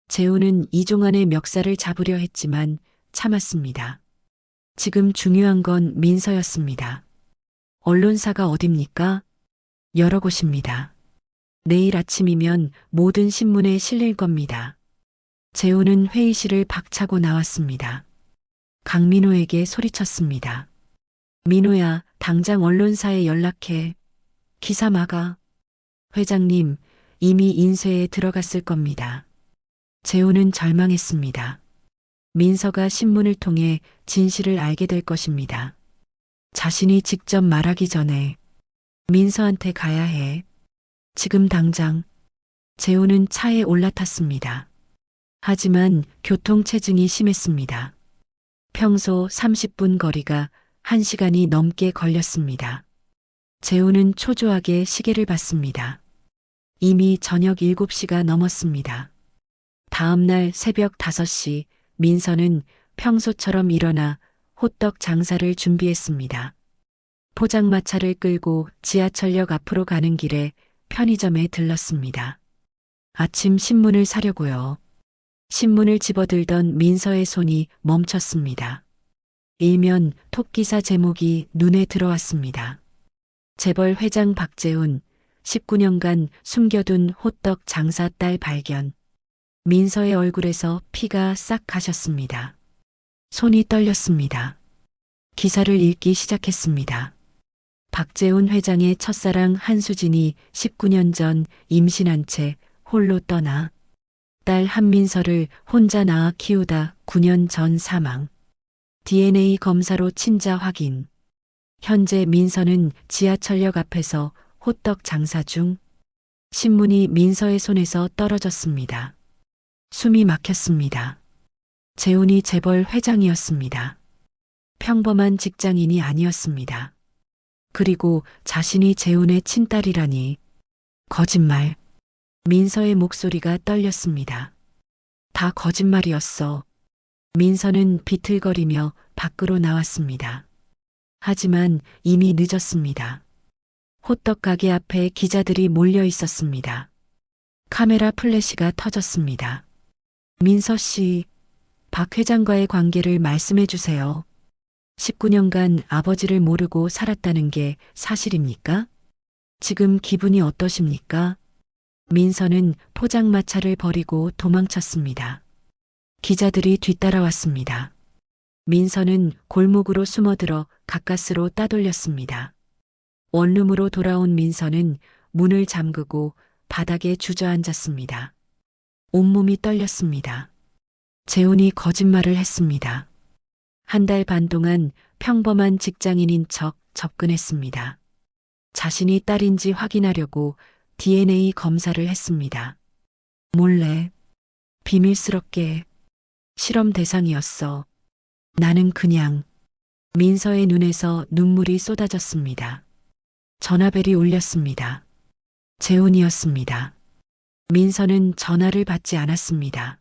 Speaker 2: 재훈은 이종환의 멱살을 잡으려 했지만 참았습니다. 지금 중요한 건 민서였습니다. 언론사가 어딥니까? 여러 곳입니다. 내일 아침이면 모든 신문에 실릴 겁니다. 재훈은 회의실을 박차고 나왔습니다. 강민호에게 소리쳤습니다. 민호야, 당장 언론사에 연락해. 기사 막아. 회장님, 이미 인쇄에 들어갔을 겁니다. 재훈은 절망했습니다. 민서가 신문을 통해 진실을 알게 될 것입니다. 자신이 직접 말하기 전에 민서한테 가야 해. 지금 당장. 재훈은 차에 올라탔습니다. 하지만 교통체증이 심했습니다. 평소 30분 거리가 1시간이 넘게 걸렸습니다. 재훈은 초조하게 시계를 봤습니다. 이미 저녁 7시가 넘었습니다. 다음 날 새벽 5시 민서는 평소처럼 일어나 호떡 장사를 준비했습니다. 포장마차를 끌고 지하철역 앞으로 가는 길에 편의점에 들렀습니다. 아침 신문을 사려고요. 신문을 집어들던 민서의 손이 멈췄습니다. 일면 톱기사 제목이 눈에 들어왔습니다. 재벌 회장 박재훈, 19년간 숨겨둔 호떡 장사 딸 발견. 민서의 얼굴에서 피가 싹 가셨습니다. 손이 떨렸습니다. 기사를 읽기 시작했습니다. 박재훈 회장의 첫사랑 한수진이 19년 전 임신한 채 홀로 떠나 딸 한민서를 혼자 낳아 키우다 9년 전 사망. DNA 검사로 친자 확인. 현재 민서는 지하철역 앞에서 호떡 장사 중. 신문이 민서의 손에서 떨어졌습니다. 숨이 막혔습니다. 재훈이 재벌 회장이었습니다. 평범한 직장인이 아니었습니다. 그리고 자신이 재훈의 친딸이라니. 거짓말. 민서의 목소리가 떨렸습니다. 다 거짓말이었어. 민서는 비틀거리며 밖으로 나왔습니다. 하지만 이미 늦었습니다. 호떡 가게 앞에 기자들이 몰려 있었습니다. 카메라 플래시가 터졌습니다. 민서 씨, 박 회장과의 관계를 말씀해 주세요. 19년간 아버지를 모르고 살았다는 게 사실입니까? 지금 기분이 어떠십니까? 민서는 포장마차를 버리고 도망쳤습니다. 기자들이 뒤따라왔습니다. 민서는 골목으로 숨어들어 가까스로 따돌렸습니다. 원룸으로 돌아온 민서는 문을 잠그고 바닥에 주저앉았습니다. 온몸이 떨렸습니다. 재훈이 거짓말을 했습니다. 한 달 반 동안 평범한 직장인인 척 접근했습니다. 자신이 딸인지 확인하려고 DNA 검사를 했습니다. 몰래, 비밀스럽게, 실험 대상이었어. 나는 그냥. 민서의 눈에서 눈물이 쏟아졌습니다. 전화벨이 울렸습니다. 재훈이었습니다. 민서는 전화를 받지 않았습니다.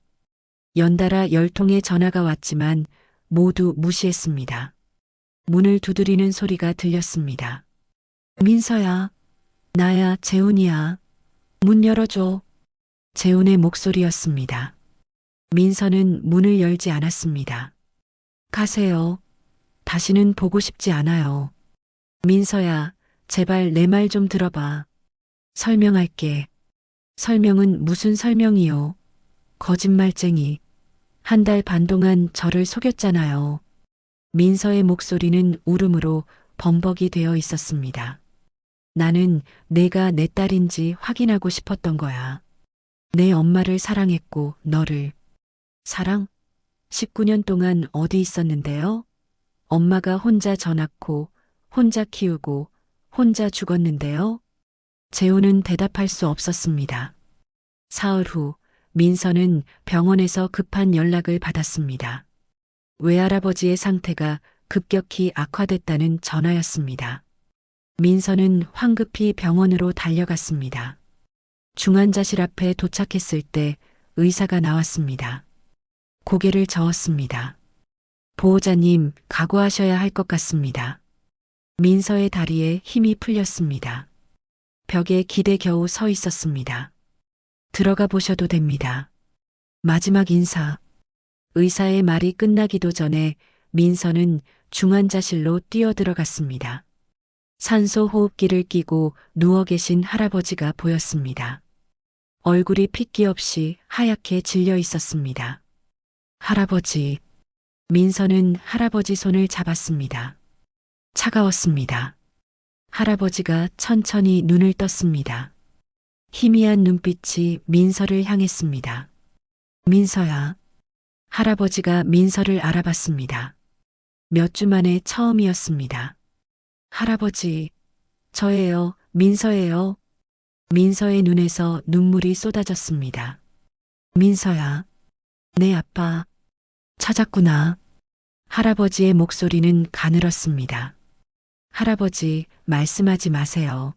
Speaker 2: 연달아 10통의 전화가 왔지만 모두 무시했습니다. 문을 두드리는 소리가 들렸습니다. 민서야, 나야, 재훈이야. 문 열어줘. 재훈의 목소리였습니다. 민서는 문을 열지 않았습니다. 가세요. 다시는 보고 싶지 않아요. 민서야, 제발 내 말 좀 들어봐. 설명할게. 설명은 무슨 설명이요? 거짓말쟁이. 한 달 반 동안 저를 속였잖아요. 민서의 목소리는 울음으로 범벅이 되어 있었습니다. 나는 내가 내 딸인지 확인하고 싶었던 거야. 내 엄마를 사랑했고 너를. 사랑? 19년 동안 어디 있었는데요? 엄마가 혼자 져 낳고 혼자 키우고 혼자 죽었는데요? 재훈은 대답할 수 없었습니다. 사흘 후 민서는 병원에서 급한 연락을 받았습니다. 외할아버지의 상태가 급격히 악화됐다는 전화였습니다. 민서는 황급히 병원으로 달려갔습니다. 중환자실 앞에 도착했을 때 의사가 나왔습니다. 고개를 저었습니다. 보호자님, 각오하셔야 할 것 같습니다. 민서의 다리에 힘이 풀렸습니다. 벽에 기대 겨우 서 있었습니다. 들어가 보셔도 됩니다. 마지막 인사. 의사의 말이 끝나기도 전에 민서는 중환자실로 뛰어들어갔습니다. 산소 호흡기를 끼고 누워 계신 할아버지가 보였습니다. 얼굴이 핏기 없이 하얗게 질려 있었습니다. 할아버지. 민서는 할아버지 손을 잡았습니다. 차가웠습니다. 할아버지가 천천히 눈을 떴습니다. 희미한 눈빛이 민서를 향했습니다. 민서야. 할아버지가 민서를 알아봤습니다. 몇 주 만에 처음이었습니다. 할아버지, 저예요, 민서예요. 민서의 눈에서 눈물이 쏟아졌습니다. 민서야, 내 아빠 찾았구나. 할아버지의 목소리는 가늘었습니다. 할아버지, 말씀하지 마세요.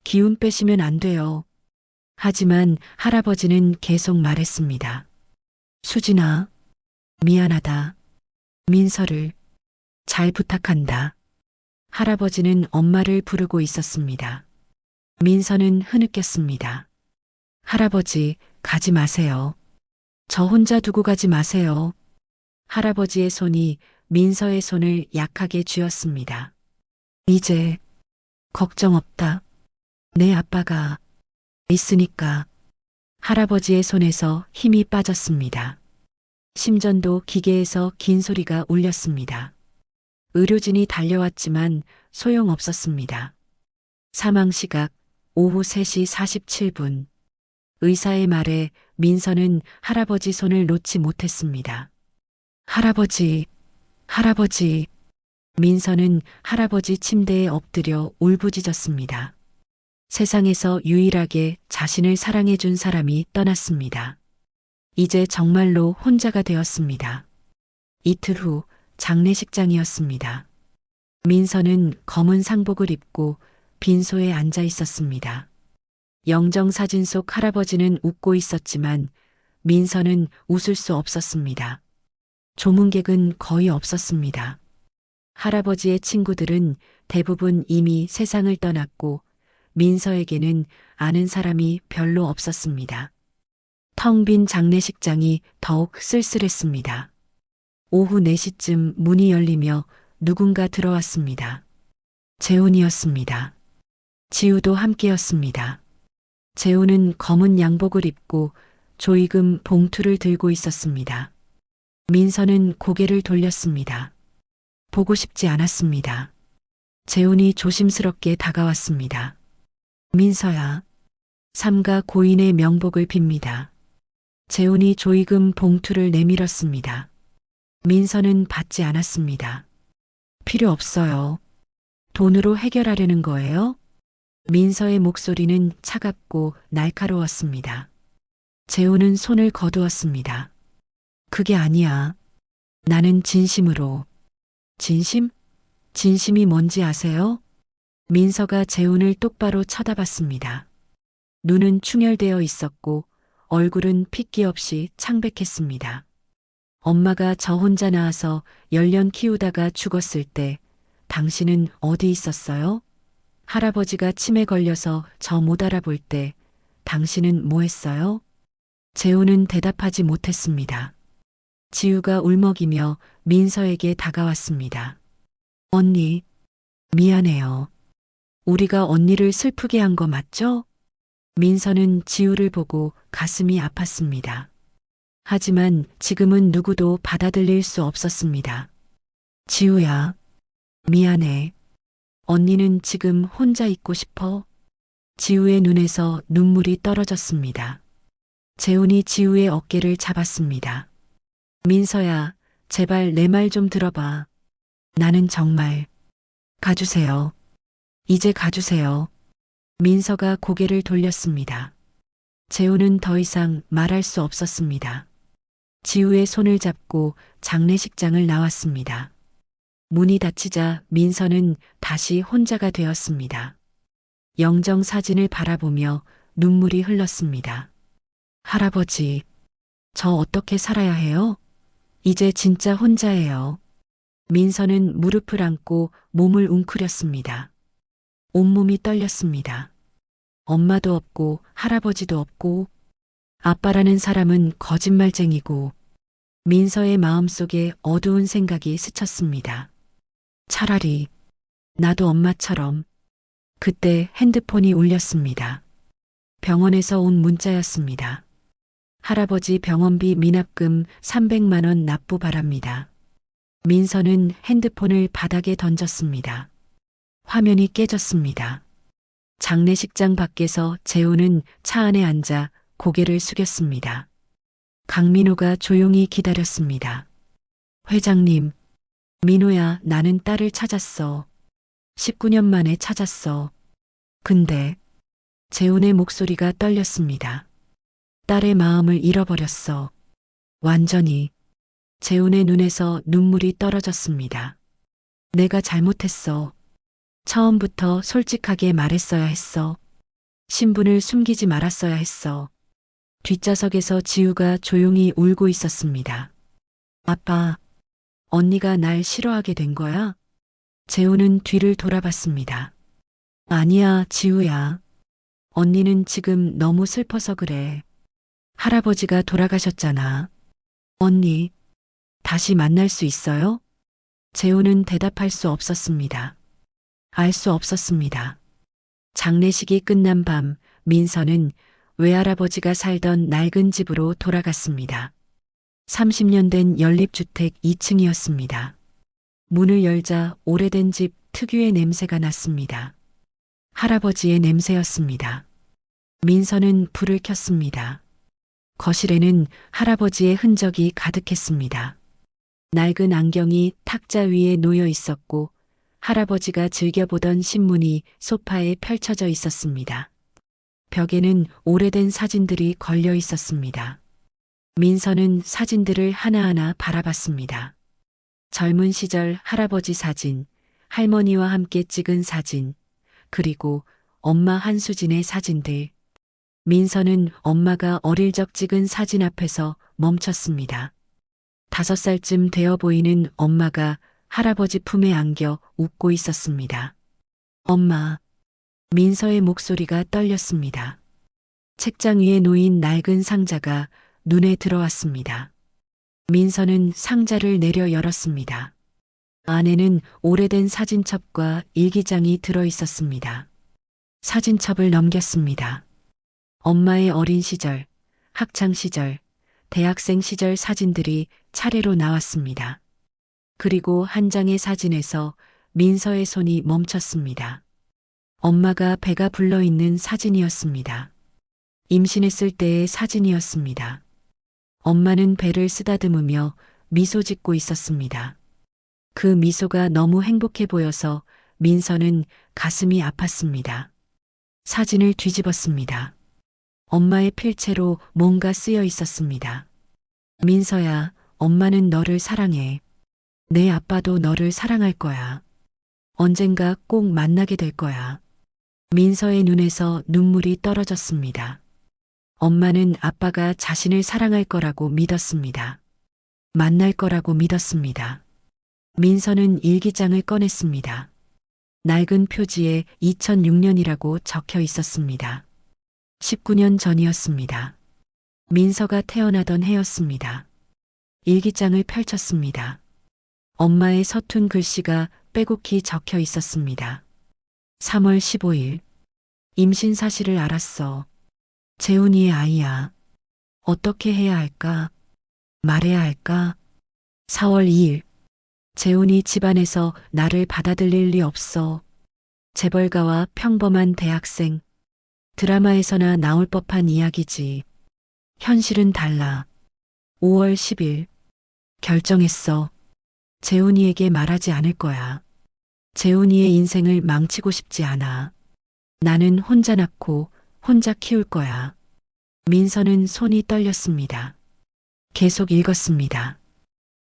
Speaker 2: 기운 빼시면 안 돼요. 하지만 할아버지는 계속 말했습니다. 수진아, 미안하다. 민서를 잘 부탁한다. 할아버지는 엄마를 부르고 있었습니다. 민서는 흐느꼈습니다. 할아버지, 가지 마세요. 저 혼자 두고 가지 마세요. 할아버지의 손이 민서의 손을 약하게 쥐었습니다. 이제 걱정 없다. 내 아빠가 있으니까. 할아버지의 손에서 힘이 빠졌습니다. 심전도 기계에서 긴 소리가 울렸습니다. 의료진이 달려왔지만 소용없었습니다. 사망 시각 오후 3시 47분. 의사의 말에 민서는 할아버지 손을 놓지 못했습니다. 할아버지, 할아버지. 민서는 할아버지 침대에 엎드려 울부짖었습니다. 세상에서 유일하게 자신을 사랑해준 사람이 떠났습니다. 이제 정말로 혼자가 되었습니다. 이틀 후 장례식장이었습니다. 민서는 검은 상복을 입고 빈소에 앉아 있었습니다. 영정사진 속 할아버지는 웃고 있었지만 민서는 웃을 수 없었습니다. 조문객은 거의 없었습니다. 할아버지의 친구들은 대부분 이미 세상을 떠났고 민서에게는 아는 사람이 별로 없었습니다. 텅 빈 장례식장이 더욱 쓸쓸했습니다. 오후 4시쯤 문이 열리며 누군가 들어왔습니다. 재훈이었습니다. 지우도 함께였습니다. 재훈은 검은 양복을 입고 조이금 봉투를 들고 있었습니다. 민서는 고개를 돌렸습니다. 보고 싶지 않았습니다. 재훈이 조심스럽게 다가왔습니다. 민서야. 삼가 고인의 명복을 빕니다. 재훈이 조이금 봉투를 내밀었습니다. 민서는 받지 않았습니다. 필요 없어요. 돈으로 해결하려는 거예요? 민서의 목소리는 차갑고 날카로웠습니다. 재훈은 손을 거두었습니다. 그게 아니야. 나는 진심으로. 진심? 진심이 뭔지 아세요? 민서가 재훈을 똑바로 쳐다봤습니다. 눈은 충혈되어 있었고 얼굴은 핏기 없이 창백했습니다. 엄마가 저 혼자 낳아서 10년 키우다가 죽었을 때 당신은 어디 있었어요? 할아버지가 침에 걸려서 저 못 알아볼 때 당신은 뭐 했어요? 재훈은 대답하지 못했습니다. 지우가 울먹이며 민서에게 다가왔습니다. 언니, 미안해요. 우리가 언니를 슬프게 한 거 맞죠? 민서는 지우를 보고 가슴이 아팠습니다. 하지만 지금은 누구도 받아들일 수 없었습니다. 지우야, 미안해. 언니는 지금 혼자 있고 싶어? 지우의 눈에서 눈물이 떨어졌습니다. 재훈이 지우의 어깨를 잡았습니다. 민서야, 제발 내 말 좀 들어봐. 나는 정말. 가주세요. 이제 가주세요. 민서가 고개를 돌렸습니다. 재훈은 더 이상 말할 수 없었습니다. 지우의 손을 잡고 장례식장을 나왔습니다. 문이 닫히자 민서는 다시 혼자가 되었습니다. 영정 사진을 바라보며 눈물이 흘렀습니다. 할아버지, 저 어떻게 살아야 해요? 이제 진짜 혼자예요. 민서는 무릎을 안고 몸을 웅크렸습니다. 온몸이 떨렸습니다. 엄마도 없고 할아버지도 없고 아빠라는 사람은 거짓말쟁이고 민서의 마음속에 어두운 생각이 스쳤습니다. 차라리 나도 엄마처럼. 그때 핸드폰이 울렸습니다. 병원에서 온 문자였습니다. 할아버지 병원비 미납금 300만 원 납부 바랍니다. 민서는 핸드폰을 바닥에 던졌습니다. 화면이 깨졌습니다. 장례식장 밖에서 재훈은 차 안에 앉아 고개를 숙였습니다. 강민호가 조용히 기다렸습니다. 회장님, 민호야, 나는 딸을 찾았어. 19년 만에 찾았어. 근데 재훈의 목소리가 떨렸습니다. 딸의 마음을 잃어버렸어. 완전히. 재훈의 눈에서 눈물이 떨어졌습니다. 내가 잘못했어. 처음부터 솔직하게 말했어야 했어. 신분을 숨기지 말았어야 했어. 뒷좌석에서 지우가 조용히 울고 있었습니다. 아빠, 언니가 날 싫어하게 된 거야? 재훈은 뒤를 돌아봤습니다. 아니야, 지우야. 언니는 지금 너무 슬퍼서 그래. 할아버지가 돌아가셨잖아. 언니, 다시 만날 수 있어요? 재훈은 대답할 수 없었습니다. 알 수 없었습니다. 장례식이 끝난 밤 민서는 외할아버지가 살던 낡은 집으로 돌아갔습니다. 30년 된 연립주택 2층이었습니다. 문을 열자 오래된 집 특유의 냄새가 났습니다. 할아버지의 냄새였습니다. 민서는 불을 켰습니다. 거실에는 할아버지의 흔적이 가득했습니다. 낡은 안경이 탁자 위에 놓여 있었고 할아버지가 즐겨보던 신문이 소파에 펼쳐져 있었습니다. 벽에는 오래된 사진들이 걸려 있었습니다. 민서는 사진들을 하나하나 바라봤습니다. 젊은 시절 할아버지 사진, 할머니와 함께 찍은 사진, 그리고 엄마 한수진의 사진들. 민서는 엄마가 어릴 적 찍은 사진 앞에서 멈췄습니다. 5살쯤 되어 보이는 엄마가 할아버지 품에 안겨 웃고 있었습니다. 엄마. 민서의 목소리가 떨렸습니다. 책장 위에 놓인 낡은 상자가 눈에 들어왔습니다. 민서는 상자를 내려 열었습니다. 안에는 오래된 사진첩과 일기장이 들어 있었습니다. 사진첩을 넘겼습니다. 엄마의 어린 시절, 학창 시절, 대학생 시절 사진들이 차례로 나왔습니다. 그리고 한 장의 사진에서 민서의 손이 멈췄습니다. 엄마가 배가 불러 있는 사진이었습니다. 임신했을 때의 사진이었습니다. 엄마는 배를 쓰다듬으며 미소 짓고 있었습니다. 그 미소가 너무 행복해 보여서 민서는 가슴이 아팠습니다. 사진을 뒤집었습니다. 엄마의 필체로 뭔가 쓰여 있었습니다. 민서야, 엄마는 너를 사랑해. 내 아빠도 너를 사랑할 거야. 언젠가 꼭 만나게 될 거야. 민서의 눈에서 눈물이 떨어졌습니다. 엄마는 아빠가 자신을 사랑할 거라고 믿었습니다. 만날 거라고 믿었습니다. 민서는 일기장을 꺼냈습니다. 낡은 표지에 2006년이라고 적혀 있었습니다. 19년 전이었습니다. 민서가 태어나던 해였습니다. 일기장을 펼쳤습니다. 엄마의 서툰 글씨가 빼곡히 적혀 있었습니다. 3월 15일. 임신 사실을 알았어. 재훈이의 아이야. 어떻게 해야 할까? 말해야 할까? 4월 2일. 재훈이 집안에서 나를 받아들일 리 없어. 재벌가와 평범한 대학생. 드라마에서나 나올 법한 이야기지. 현실은 달라. 5월 10일. 결정했어. 재훈이에게 말하지 않을 거야. 재훈이의 인생을 망치고 싶지 않아. 나는 혼자 낳고 혼자 키울 거야. 민서는 손이 떨렸습니다. 계속 읽었습니다.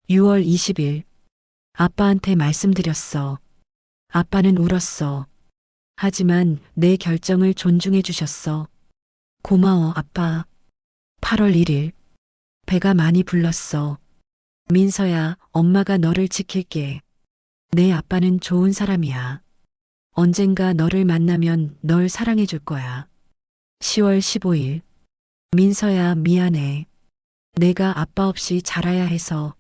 Speaker 2: 6월 20일. 아빠한테 말씀드렸어. 아빠는 울었어. 하지만 내 결정을 존중해 주셨어. 고마워, 아빠. 8월 1일. 배가 많이 불렀어. 민서야, 엄마가 너를 지킬게. 내 아빠는 좋은 사람이야. 언젠가 너를 만나면 널 사랑해 줄 거야. 10월 15일. 민서야, 미안해. 내가 아빠 없이 자라야 해서.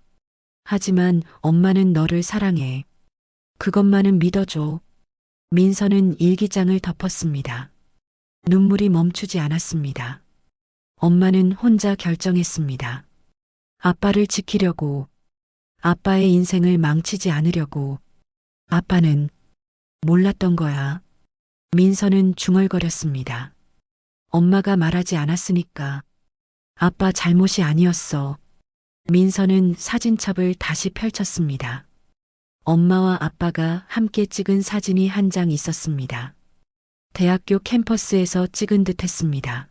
Speaker 2: 하지만 엄마는 너를 사랑해. 그것만은 믿어줘. 민서는 일기장을 덮었습니다. 눈물이 멈추지 않았습니다. 엄마는 혼자 결정했습니다. 아빠를 지키려고, 아빠의 인생을 망치지 않으려고. 아빠는 몰랐던 거야. 민서는 중얼거렸습니다. 엄마가 말하지 않았으니까. 아빠 잘못이 아니었어. 민서는 사진첩을 다시 펼쳤습니다. 엄마와 아빠가 함께 찍은 사진이 한 장 있었습니다. 대학교 캠퍼스에서 찍은 듯 했습니다.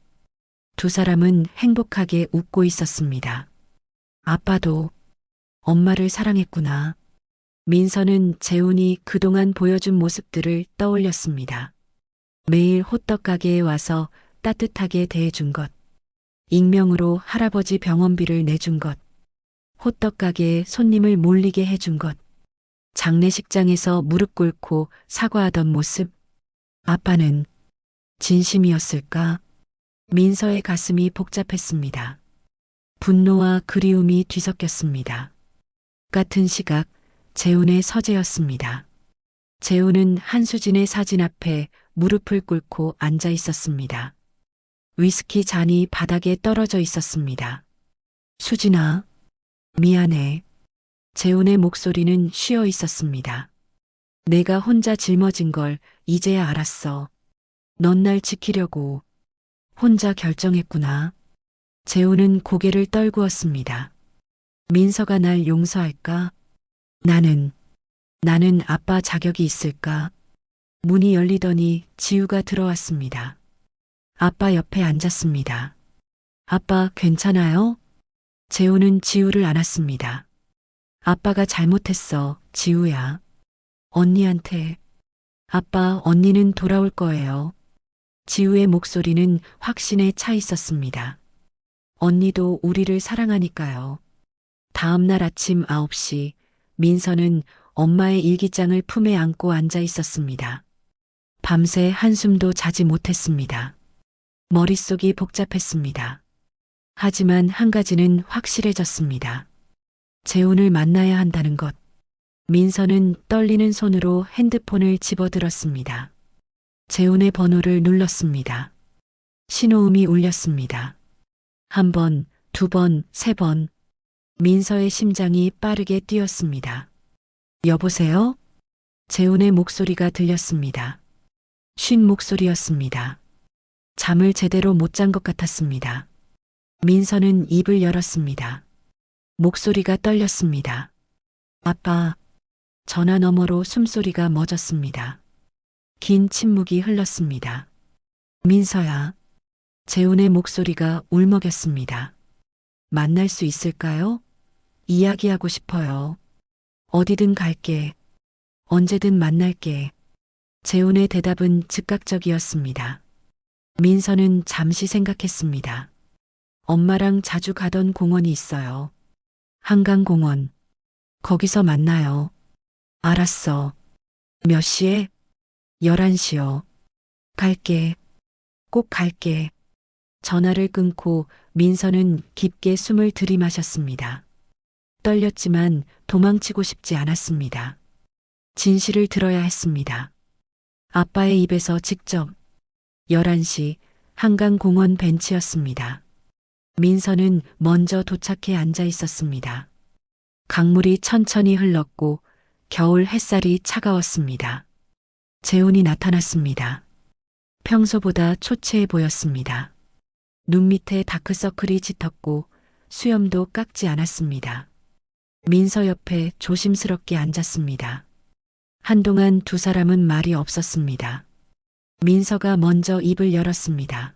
Speaker 2: 두 사람은 행복하게 웃고 있었습니다. 아빠도 엄마를 사랑했구나. 민서는 재훈이 그동안 보여준 모습들을 떠올렸습니다. 매일 호떡 가게에 와서 따뜻하게 대해준 것. 익명으로 할아버지 병원비를 내준 것. 호떡 가게에 손님을 몰리게 해준 것. 장례식장에서 무릎 꿇고 사과하던 모습. 아빠는 진심이었을까? 민서의 가슴이 복잡했습니다. 분노와 그리움이 뒤섞였습니다. 같은 시각 재훈의 서재였습니다. 재우는 한수진의 사진 앞에 무릎을 꿇고 앉아 있었습니다. 위스키 잔이 바닥에 떨어져 있었습니다. 수진아, 미안해. 재훈의 목소리는 쉬어 있었습니다. 내가 혼자 짊어진 걸 이제야 알았어. 넌 날 지키려고 혼자 결정했구나. 재훈은 고개를 떨구었습니다. 민서가 날 용서할까? 나는 아빠 자격이 있을까? 문이 열리더니 지우가 들어왔습니다. 아빠 옆에 앉았습니다. 아빠 괜찮아요? 재훈은 지우를 안았습니다. 아빠가 잘못했어, 지우야. 언니한테. 아빠, 언니는 돌아올 거예요. 지우의 목소리는 확신에 차 있었습니다. 언니도 우리를 사랑하니까요. 다음 날 아침 9시, 민서는 엄마의 일기장을 품에 안고 앉아 있었습니다. 밤새 한숨도 자지 못했습니다. 머릿속이 복잡했습니다. 하지만 한 가지는 확실해졌습니다. 재훈을 만나야 한다는 것. 민서는 떨리는 손으로 핸드폰을 집어들었습니다. 재훈의 번호를 눌렀습니다. 신호음이 울렸습니다. 한 번, 두 번, 세 번. 민서의 심장이 빠르게 뛰었습니다. 여보세요? 재훈의 목소리가 들렸습니다. 쉰 목소리였습니다. 잠을 제대로 못 잔 것 같았습니다. 민서는 입을 열었습니다. 목소리가 떨렸습니다. 아빠. 전화 너머로 숨소리가 멎었습니다. 긴 침묵이 흘렀습니다. 민서야. 재훈의 목소리가 울먹였습니다. 만날 수 있을까요? 이야기하고 싶어요. 어디든 갈게. 언제든 만날게. 재훈의 대답은 즉각적이었습니다. 민서는 잠시 생각했습니다. 엄마랑 자주 가던 공원이 있어요. 한강공원. 거기서 만나요. 알았어. 몇 시에? 11시요. 갈게. 꼭 갈게. 전화를 끊고 민서는 깊게 숨을 들이마셨습니다. 떨렸지만 도망치고 싶지 않았습니다. 진실을 들어야 했습니다. 아빠의 입에서 직접 11시 한강공원 벤치였습니다. 민서는 먼저 도착해 앉아 있었습니다. 강물이 천천히 흘렀고 겨울 햇살이 차가웠습니다. 재훈이 나타났습니다. 평소보다 초췌해 보였습니다. 눈 밑에 다크서클이 짙었고 수염도 깎지 않았습니다. 민서 옆에 조심스럽게 앉았습니다. 한동안 두 사람은 말이 없었습니다. 민서가 먼저 입을 열었습니다.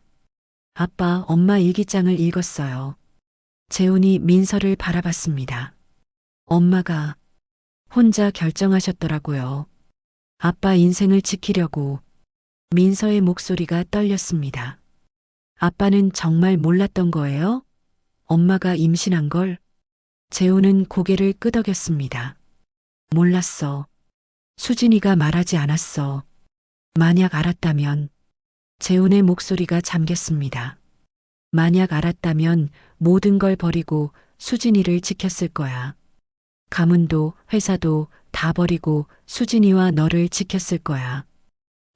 Speaker 2: 아빠, 엄마 일기장을 읽었어요. 재훈이 민서를 바라봤습니다. 엄마가 혼자 결정하셨더라고요. 아빠 인생을 지키려고. 민서의 목소리가 떨렸습니다. 아빠는 정말 몰랐던 거예요? 엄마가 임신한 걸? 재훈은 고개를 끄덕였습니다. 몰랐어. 수진이가 말하지 않았어. 만약 알았다면. 재훈의 목소리가 잠겼습니다. 만약 알았다면 모든 걸 버리고 수진이를 지켰을 거야. 가문도 회사도 다 버리고 수진이와 너를 지켰을 거야.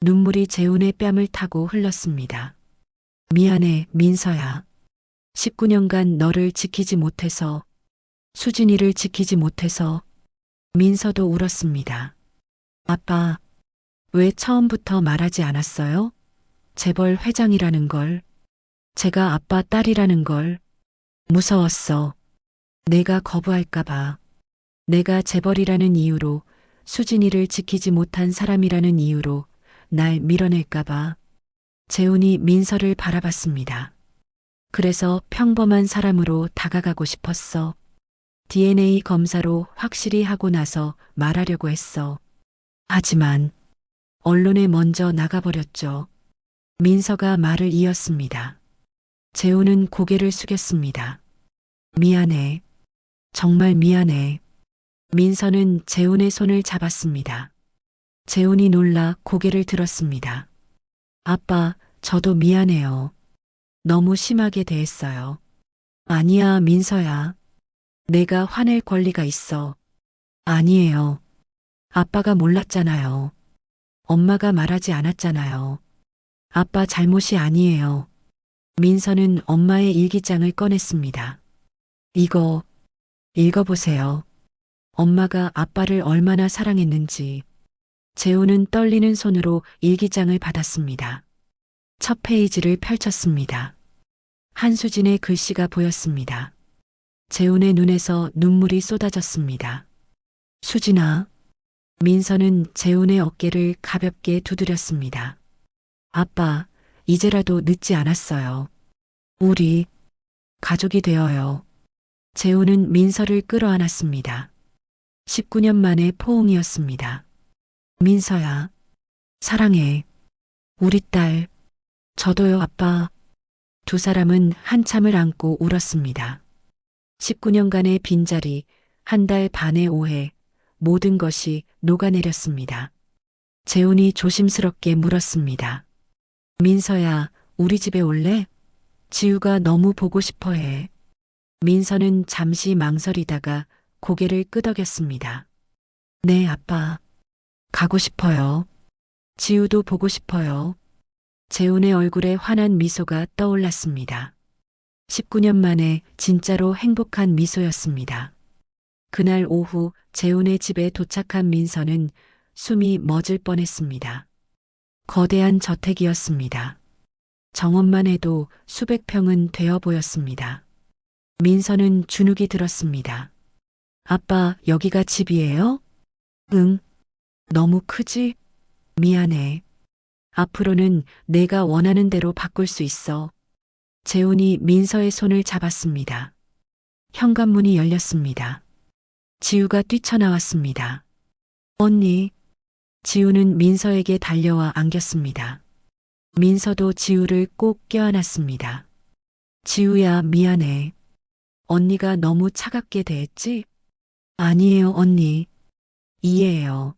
Speaker 2: 눈물이 재훈의 뺨을 타고 흘렀습니다. 미안해, 민서야. 19년간 너를 지키지 못해서, 수진이를 지키지 못해서. 민서도 울었습니다. 아빠, 왜 처음부터 말하지 않았어요? 재벌 회장이라는 걸. 제가 아빠 딸이라는 걸. 무서웠어. 내가 거부할까봐. 내가 재벌이라는 이유로, 수진이를 지키지 못한 사람이라는 이유로 날 밀어낼까봐. 재훈이 민서를 바라봤습니다. 그래서 평범한 사람으로 다가가고 싶었어. DNA 검사로 확실히 하고 나서 말하려고 했어. 하지만 언론에 먼저 나가버렸죠. 민서가 말을 이었습니다. 재훈은 고개를 숙였습니다. 미안해. 정말 미안해. 민서는 재훈의 손을 잡았습니다. 재훈이 놀라 고개를 들었습니다. 아빠, 저도 미안해요. 너무 심하게 대했어요. 아니야, 민서야. 내가 화낼 권리가 있어. 아니에요. 아빠가 몰랐잖아요. 엄마가 말하지 않았잖아요. 아빠 잘못이 아니에요. 민서는 엄마의 일기장을 꺼냈습니다. 이거 읽어보세요. 엄마가 아빠를 얼마나 사랑했는지. 재우는 떨리는 손으로 일기장을 받았습니다. 첫 페이지를 펼쳤습니다. 한수진의 글씨가 보였습니다. 재훈의 눈에서 눈물이 쏟아졌습니다. 수진아. 민서는 재훈의 어깨를 가볍게 두드렸습니다. 아빠, 이제라도 늦지 않았어요. 우리 가족이 되어요. 재훈은 민서를 끌어안았습니다. 19년 만의 포옹이었습니다. 민서야, 사랑해. 우리 딸. 저도요, 아빠. 두 사람은 한참을 안고 울었습니다. 19년간의 빈자리, 한 달 반의 오해, 모든 것이 녹아내렸습니다. 재훈이 조심스럽게 물었습니다. 민서야, 우리 집에 올래? 지우가 너무 보고 싶어 해. 민서는 잠시 망설이다가 고개를 끄덕였습니다. 네, 아빠. 가고 싶어요. 지우도 보고 싶어요. 재훈의 얼굴에 환한 미소가 떠올랐습니다. 19년 만에 진짜로 행복한 미소였습니다. 그날 오후 재훈의 집에 도착한 민서는 숨이 멎을 뻔했습니다. 거대한 저택이었습니다. 정원만 해도 수백 평은 되어 보였습니다. 민서는 주눅이 들었습니다. 아빠, 여기가 집이에요? 응. 너무 크지? 미안해. 앞으로는 내가 원하는 대로 바꿀 수 있어. 재훈이 민서의 손을 잡았습니다. 현관문이 열렸습니다. 지우가 뛰쳐나왔습니다. 언니. 지우는 민서에게 달려와 안겼습니다. 민서도 지우를 꼭 껴안았습니다. 지우야, 미안해. 언니가 너무 차갑게 대했지? 아니에요, 언니. 이해해요.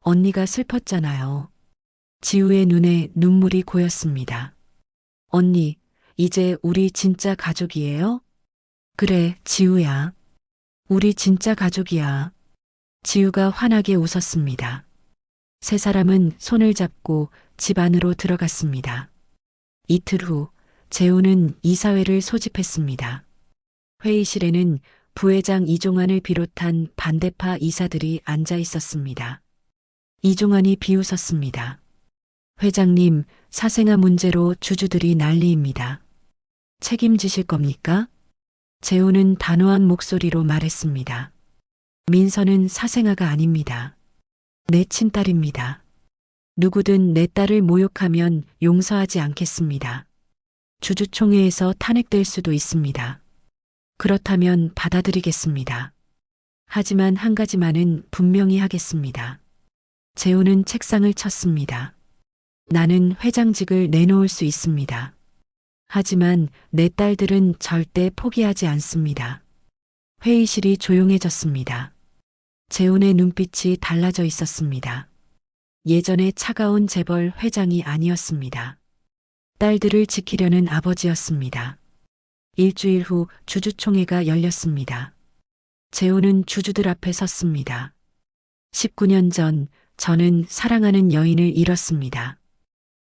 Speaker 2: 언니가 슬펐잖아요. 지우의 눈에 눈물이 고였습니다. 언니, 이제 우리 진짜 가족이에요? 그래, 지우야. 우리 진짜 가족이야. 지우가 환하게 웃었습니다. 세 사람은 손을 잡고 집 안으로 들어갔습니다. 이틀 후, 재우는 이사회를 소집했습니다. 회의실에는 부회장 이종환을 비롯한 반대파 이사들이 앉아 있었습니다. 이종환이 비웃었습니다. 회장님, 사생아 문제로 주주들이 난리입니다. 책임지실 겁니까? 재우는 단호한 목소리로 말했습니다. 민서는 사생아가 아닙니다. 내 친딸입니다. 누구든 내 딸을 모욕하면 용서하지 않겠습니다. 주주총회에서 탄핵될 수도 있습니다. 그렇다면 받아들이겠습니다. 하지만 한 가지만은 분명히 하겠습니다. 재우는 책상을 쳤습니다. 나는 회장직을 내놓을 수 있습니다. 하지만 내 딸들은 절대 포기하지 않습니다. 회의실이 조용해졌습니다. 재훈의 눈빛이 달라져 있었습니다. 예전의 차가운 재벌 회장이 아니었습니다. 딸들을 지키려는 아버지였습니다. 일주일 후 주주총회가 열렸습니다. 재훈은 주주들 앞에 섰습니다. 19년 전 저는 사랑하는 여인을 잃었습니다.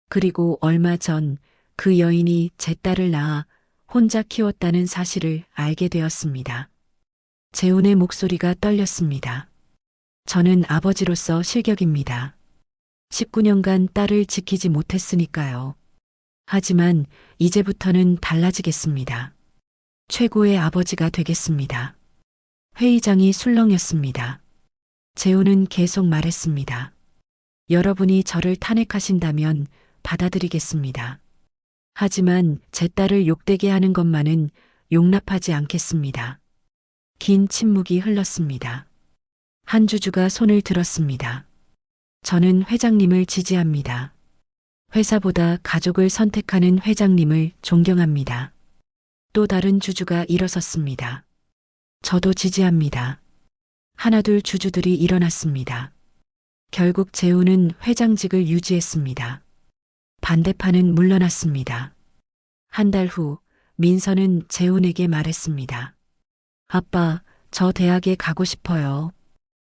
Speaker 2: 그리고 얼마 전 그 여인이 제 딸을 낳아 혼자 키웠다는 사실을 알게 되었습니다. 재훈의 목소리가 떨렸습니다. 저는 아버지로서 실격입니다. 19년간 딸을 지키지 못했으니까요. 하지만 이제부터는 달라지겠습니다. 최고의 아버지가 되겠습니다. 회의장이 술렁였습니다. 재훈은 계속 말했습니다. 여러분이 저를 탄핵하신다면 받아들이겠습니다. 하지만 제 딸을 욕되게 하는 것만은 용납하지 않겠습니다. 긴 침묵이 흘렀습니다. 한 주주가 손을 들었습니다. 저는 회장님을 지지합니다. 회사보다 가족을 선택하는 회장님을 존경합니다. 또 다른 주주가 일어섰습니다. 저도 지지합니다. 하나둘 주주들이 일어났습니다. 결국 재훈은 회장직을 유지했습니다. 반대파는 물러났습니다. 한 달 후 민서는 재훈에게 말했습니다. 아빠, 저 대학에 가고 싶어요.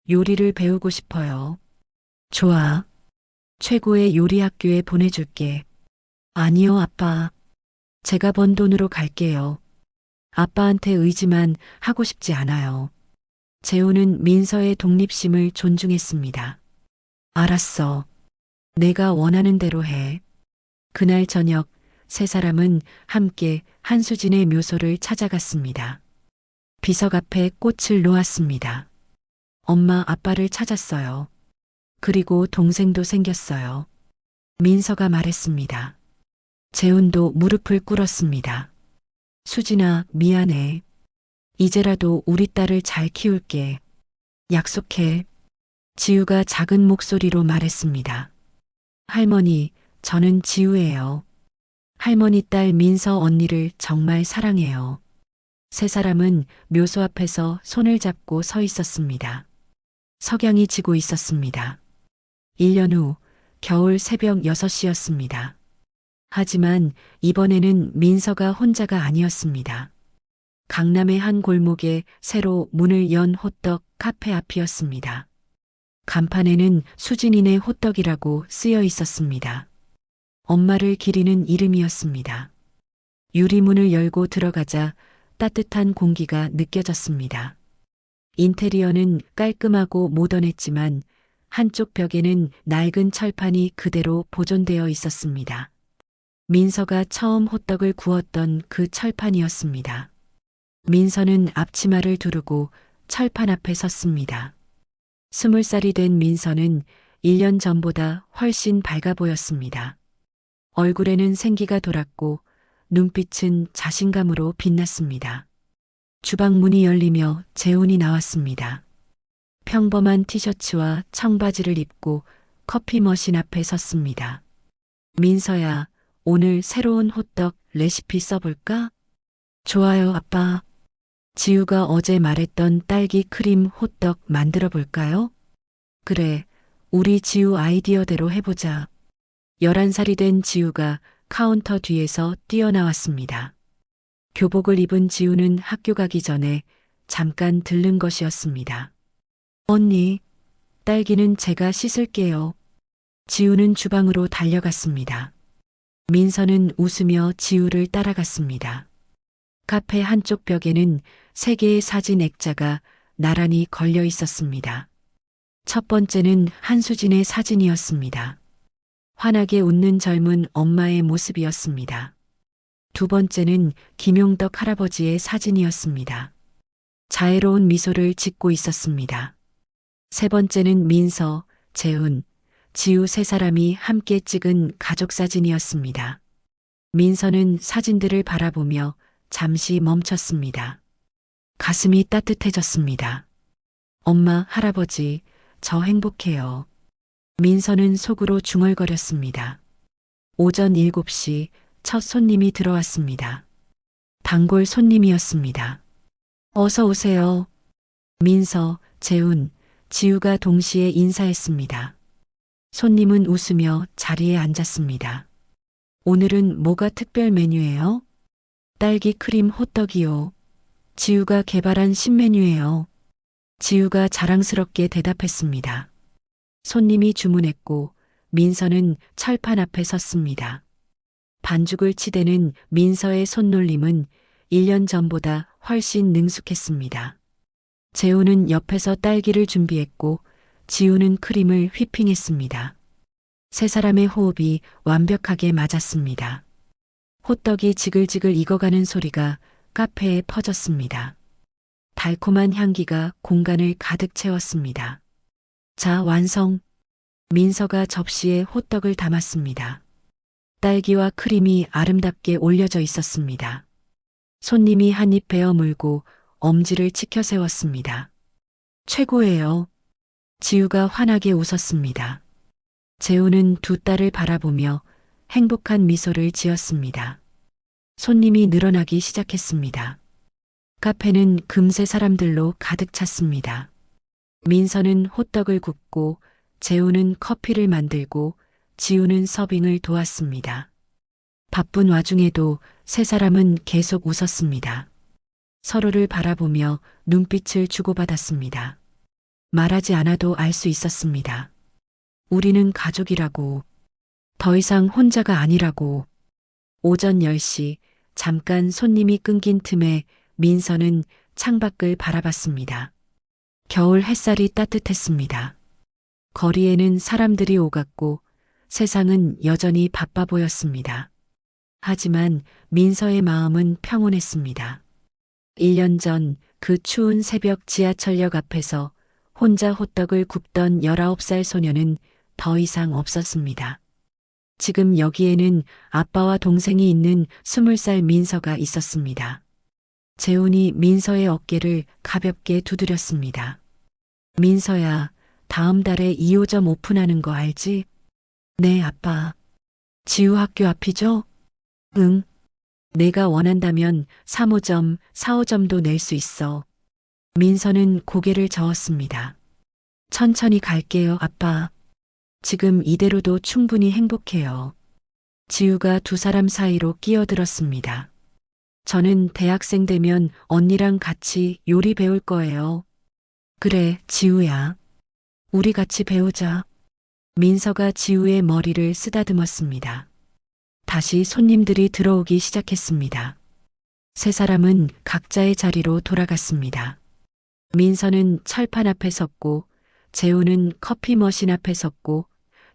Speaker 2: 요리를 배우고 싶어요. 좋아. 최고의 요리 학교에 보내줄게. 아니요, 아빠. 제가 번 돈으로 갈게요. 아빠한테 의지만 하고 싶지 않아요. 재우는 민서의 독립심을 존중했습니다. 알았어. 내가 원하는 대로 해. 그날 저녁 세 사람은 함께 한수진의 묘소를 찾아갔습니다. 비석 앞에 꽃을 놓았습니다. 엄마, 아빠를 찾았어요. 그리고 동생도 생겼어요. 민서가 말했습니다. 재훈도 무릎을 꿇었습니다. 수진아, 미안해. 이제라도 우리 딸을 잘 키울게. 약속해. 지우가 작은 목소리로 말했습니다. 할머니, 저는 지우예요. 할머니 딸 민서 언니를 정말 사랑해요. 세 사람은 묘소 앞에서 손을 잡고 서 있었습니다. 석양이 지고 있었습니다. 1년 후 겨울 새벽 6시였습니다. 하지만 이번에는 민서가 혼자가 아니었습니다. 강남의 한 골목에 새로 문을 연 호떡 카페 앞이었습니다. 간판에는 수진이네 호떡이라고 쓰여 있었습니다. 엄마를 기리는 이름이었습니다. 유리문을 열고 들어가자 따뜻한 공기가 느껴졌습니다. 인테리어는 깔끔하고 모던했지만 한쪽 벽에는 낡은 철판이 그대로 보존되어 있었습니다. 민서가 처음 호떡을 구웠던 그 철판이었습니다. 민서는 앞치마를 두르고 철판 앞에 섰습니다. 20살이 된 민서는 1년 전보다 훨씬 밝아 보였습니다. 얼굴에는 생기가 돌았고 눈빛은 자신감으로 빛났습니다. 주방 문이 열리며 재훈이 나왔습니다. 평범한 티셔츠와 청바지를 입고 커피 머신 앞에 섰습니다. 민서야, 오늘 새로운 호떡 레시피 써볼까? 좋아요, 아빠. 지우가 어제 말했던 딸기 크림 호떡 만들어 볼까요? 그래, 우리 지우 아이디어대로 해보자. 11살이 된 지우가 카운터 뒤에서 뛰어나왔습니다. 교복을 입은 지우는 학교 가기 전에 잠깐 들른 것이었습니다. 언니, 딸기는 제가 씻을게요. 지우는 주방으로 달려갔습니다. 민서는 웃으며 지우를 따라갔습니다. 카페 한쪽 벽에는 3개의 사진 액자가 나란히 걸려 있었습니다. 첫 번째는 한수진의 사진이었습니다. 환하게 웃는 젊은 엄마의 모습이었습니다. 두 번째는 김용덕 할아버지의 사진이었습니다. 자애로운 미소를 짓고 있었습니다. 세 번째는 민서, 재훈, 지우 세 사람이 함께 찍은 가족 사진이었습니다. 민서는 사진들을 바라보며 잠시 멈췄습니다. 가슴이 따뜻해졌습니다. 엄마, 할아버지, 저 행복해요. 민서는 속으로 중얼거렸습니다. 오전 7시 첫 손님이 들어왔습니다. 단골 손님이었습니다. 어서 오세요. 민서, 재훈, 지우가 동시에 인사했습니다. 손님은 웃으며 자리에 앉았습니다. 오늘은 뭐가 특별 메뉴예요? 딸기 크림 호떡이요. 지우가 개발한 신메뉴예요. 지우가 자랑스럽게 대답했습니다. 손님이 주문했고 민서는 철판 앞에 섰습니다. 반죽을 치대는 민서의 손놀림은 1년 전보다 훨씬 능숙했습니다. 재우는 옆에서 딸기를 준비했고 지우는 크림을 휘핑했습니다. 세 사람의 호흡이 완벽하게 맞았습니다. 호떡이 지글지글 익어가는 소리가 카페에 퍼졌습니다. 달콤한 향기가 공간을 가득 채웠습니다. 자, 완성. 민서가 접시에 호떡을 담았습니다. 딸기와 크림이 아름답게 올려져 있었습니다. 손님이 한 입 베어 물고 엄지를 치켜 세웠습니다. 최고예요. 지우가 환하게 웃었습니다. 재우는 두 딸을 바라보며 행복한 미소를 지었습니다. 손님이 늘어나기 시작했습니다. 카페는 금세 사람들로 가득 찼습니다. 민서는 호떡을 굽고 재우는 커피를 만들고 지우는 서빙을 도왔습니다. 바쁜 와중에도 세 사람은 계속 웃었습니다. 서로를 바라보며 눈빛을 주고받았습니다. 말하지 않아도 알 수 있었습니다. 우리는 가족이라고. 더 이상 혼자가 아니라고. 오전 10시 잠깐 손님이 끊긴 틈에 민서는 창밖을 바라봤습니다. 겨울 햇살이 따뜻했습니다. 거리에는 사람들이 오갔고 세상은 여전히 바빠 보였습니다. 하지만 민서의 마음은 평온했습니다. 1년 전 그 추운 새벽 지하철역 앞에서 혼자 호떡을 굽던 19살 소녀는 더 이상 없었습니다. 지금 여기에는 아빠와 동생이 있는 20살 민서가 있었습니다. 재훈이 민서의 어깨를 가볍게 두드렸습니다. 민서야, 다음 달에 2호점 오픈하는 거 알지? 네, 아빠. 지우 학교 앞이죠? 응. 내가 원한다면 3호점, 4호점도 낼 수 있어. 민서는 고개를 저었습니다. 천천히 갈게요, 아빠. 지금 이대로도 충분히 행복해요. 지우가 두 사람 사이로 끼어들었습니다. 저는 대학생 되면 언니랑 같이 요리 배울 거예요. 그래, 지우야. 우리 같이 배우자. 민서가 지우의 머리를 쓰다듬었습니다. 다시 손님들이 들어오기 시작했습니다. 세 사람은 각자의 자리로 돌아갔습니다. 민서는 철판 앞에 섰고, 재우는 커피 머신 앞에 섰고,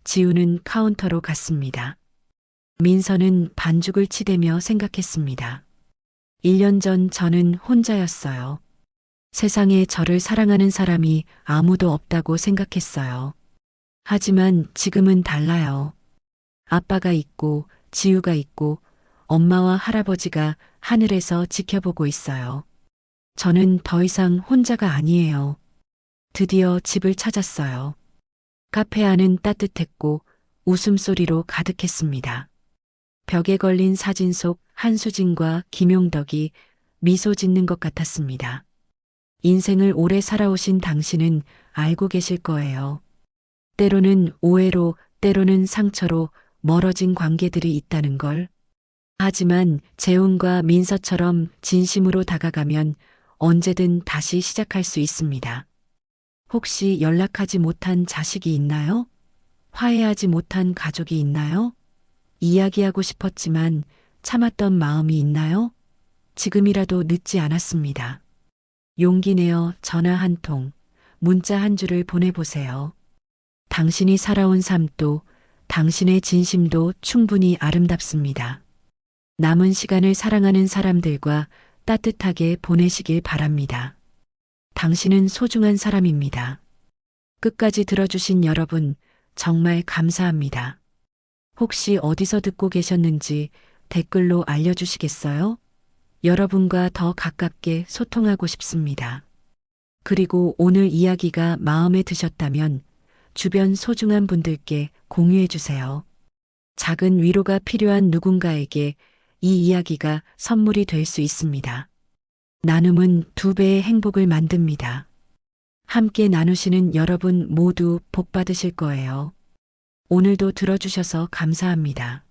Speaker 2: 지우는 카운터로 갔습니다. 민서는 반죽을 치대며 생각했습니다. 1년 전 저는 혼자였어요. 세상에 저를 사랑하는 사람이 아무도 없다고 생각했어요. 하지만 지금은 달라요. 아빠가 있고, 지우가 있고, 엄마와 할아버지가 하늘에서 지켜보고 있어요. 저는 더 이상 혼자가 아니에요. 드디어 집을 찾았어요. 카페 안은 따뜻했고 웃음소리로 가득했습니다. 벽에 걸린 사진 속 한수진과 김용덕이 미소 짓는 것 같았습니다. 인생을 오래 살아오신 당신은 알고 계실 거예요. 때로는 오해로, 때로는 상처로 멀어진 관계들이 있다는 걸. 하지만 재훈과 민서처럼 진심으로 다가가면 언제든 다시 시작할 수 있습니다. 혹시 연락하지 못한 자식이 있나요? 화해하지 못한 가족이 있나요? 이야기하고 싶었지만 참았던 마음이 있나요? 지금이라도 늦지 않았습니다. 용기 내어 전화 한 통, 문자 한 줄을 보내보세요. 당신이 살아온 삶도 당신의 진심도 충분히 아름답습니다. 남은 시간을 사랑하는 사람들과 따뜻하게 보내시길 바랍니다. 당신은 소중한 사람입니다. 끝까지 들어주신 여러분, 정말 감사합니다. 혹시 어디서 듣고 계셨는지 댓글로 알려주시겠어요? 여러분과 더 가깝게 소통하고 싶습니다. 그리고 오늘 이야기가 마음에 드셨다면 주변 소중한 분들께 공유해 주세요. 작은 위로가 필요한 누군가에게 이 이야기가 선물이 될 수 있습니다. 나눔은 2배의 행복을 만듭니다. 함께 나누시는 여러분 모두 복 받으실 거예요. 오늘도 들어주셔서 감사합니다.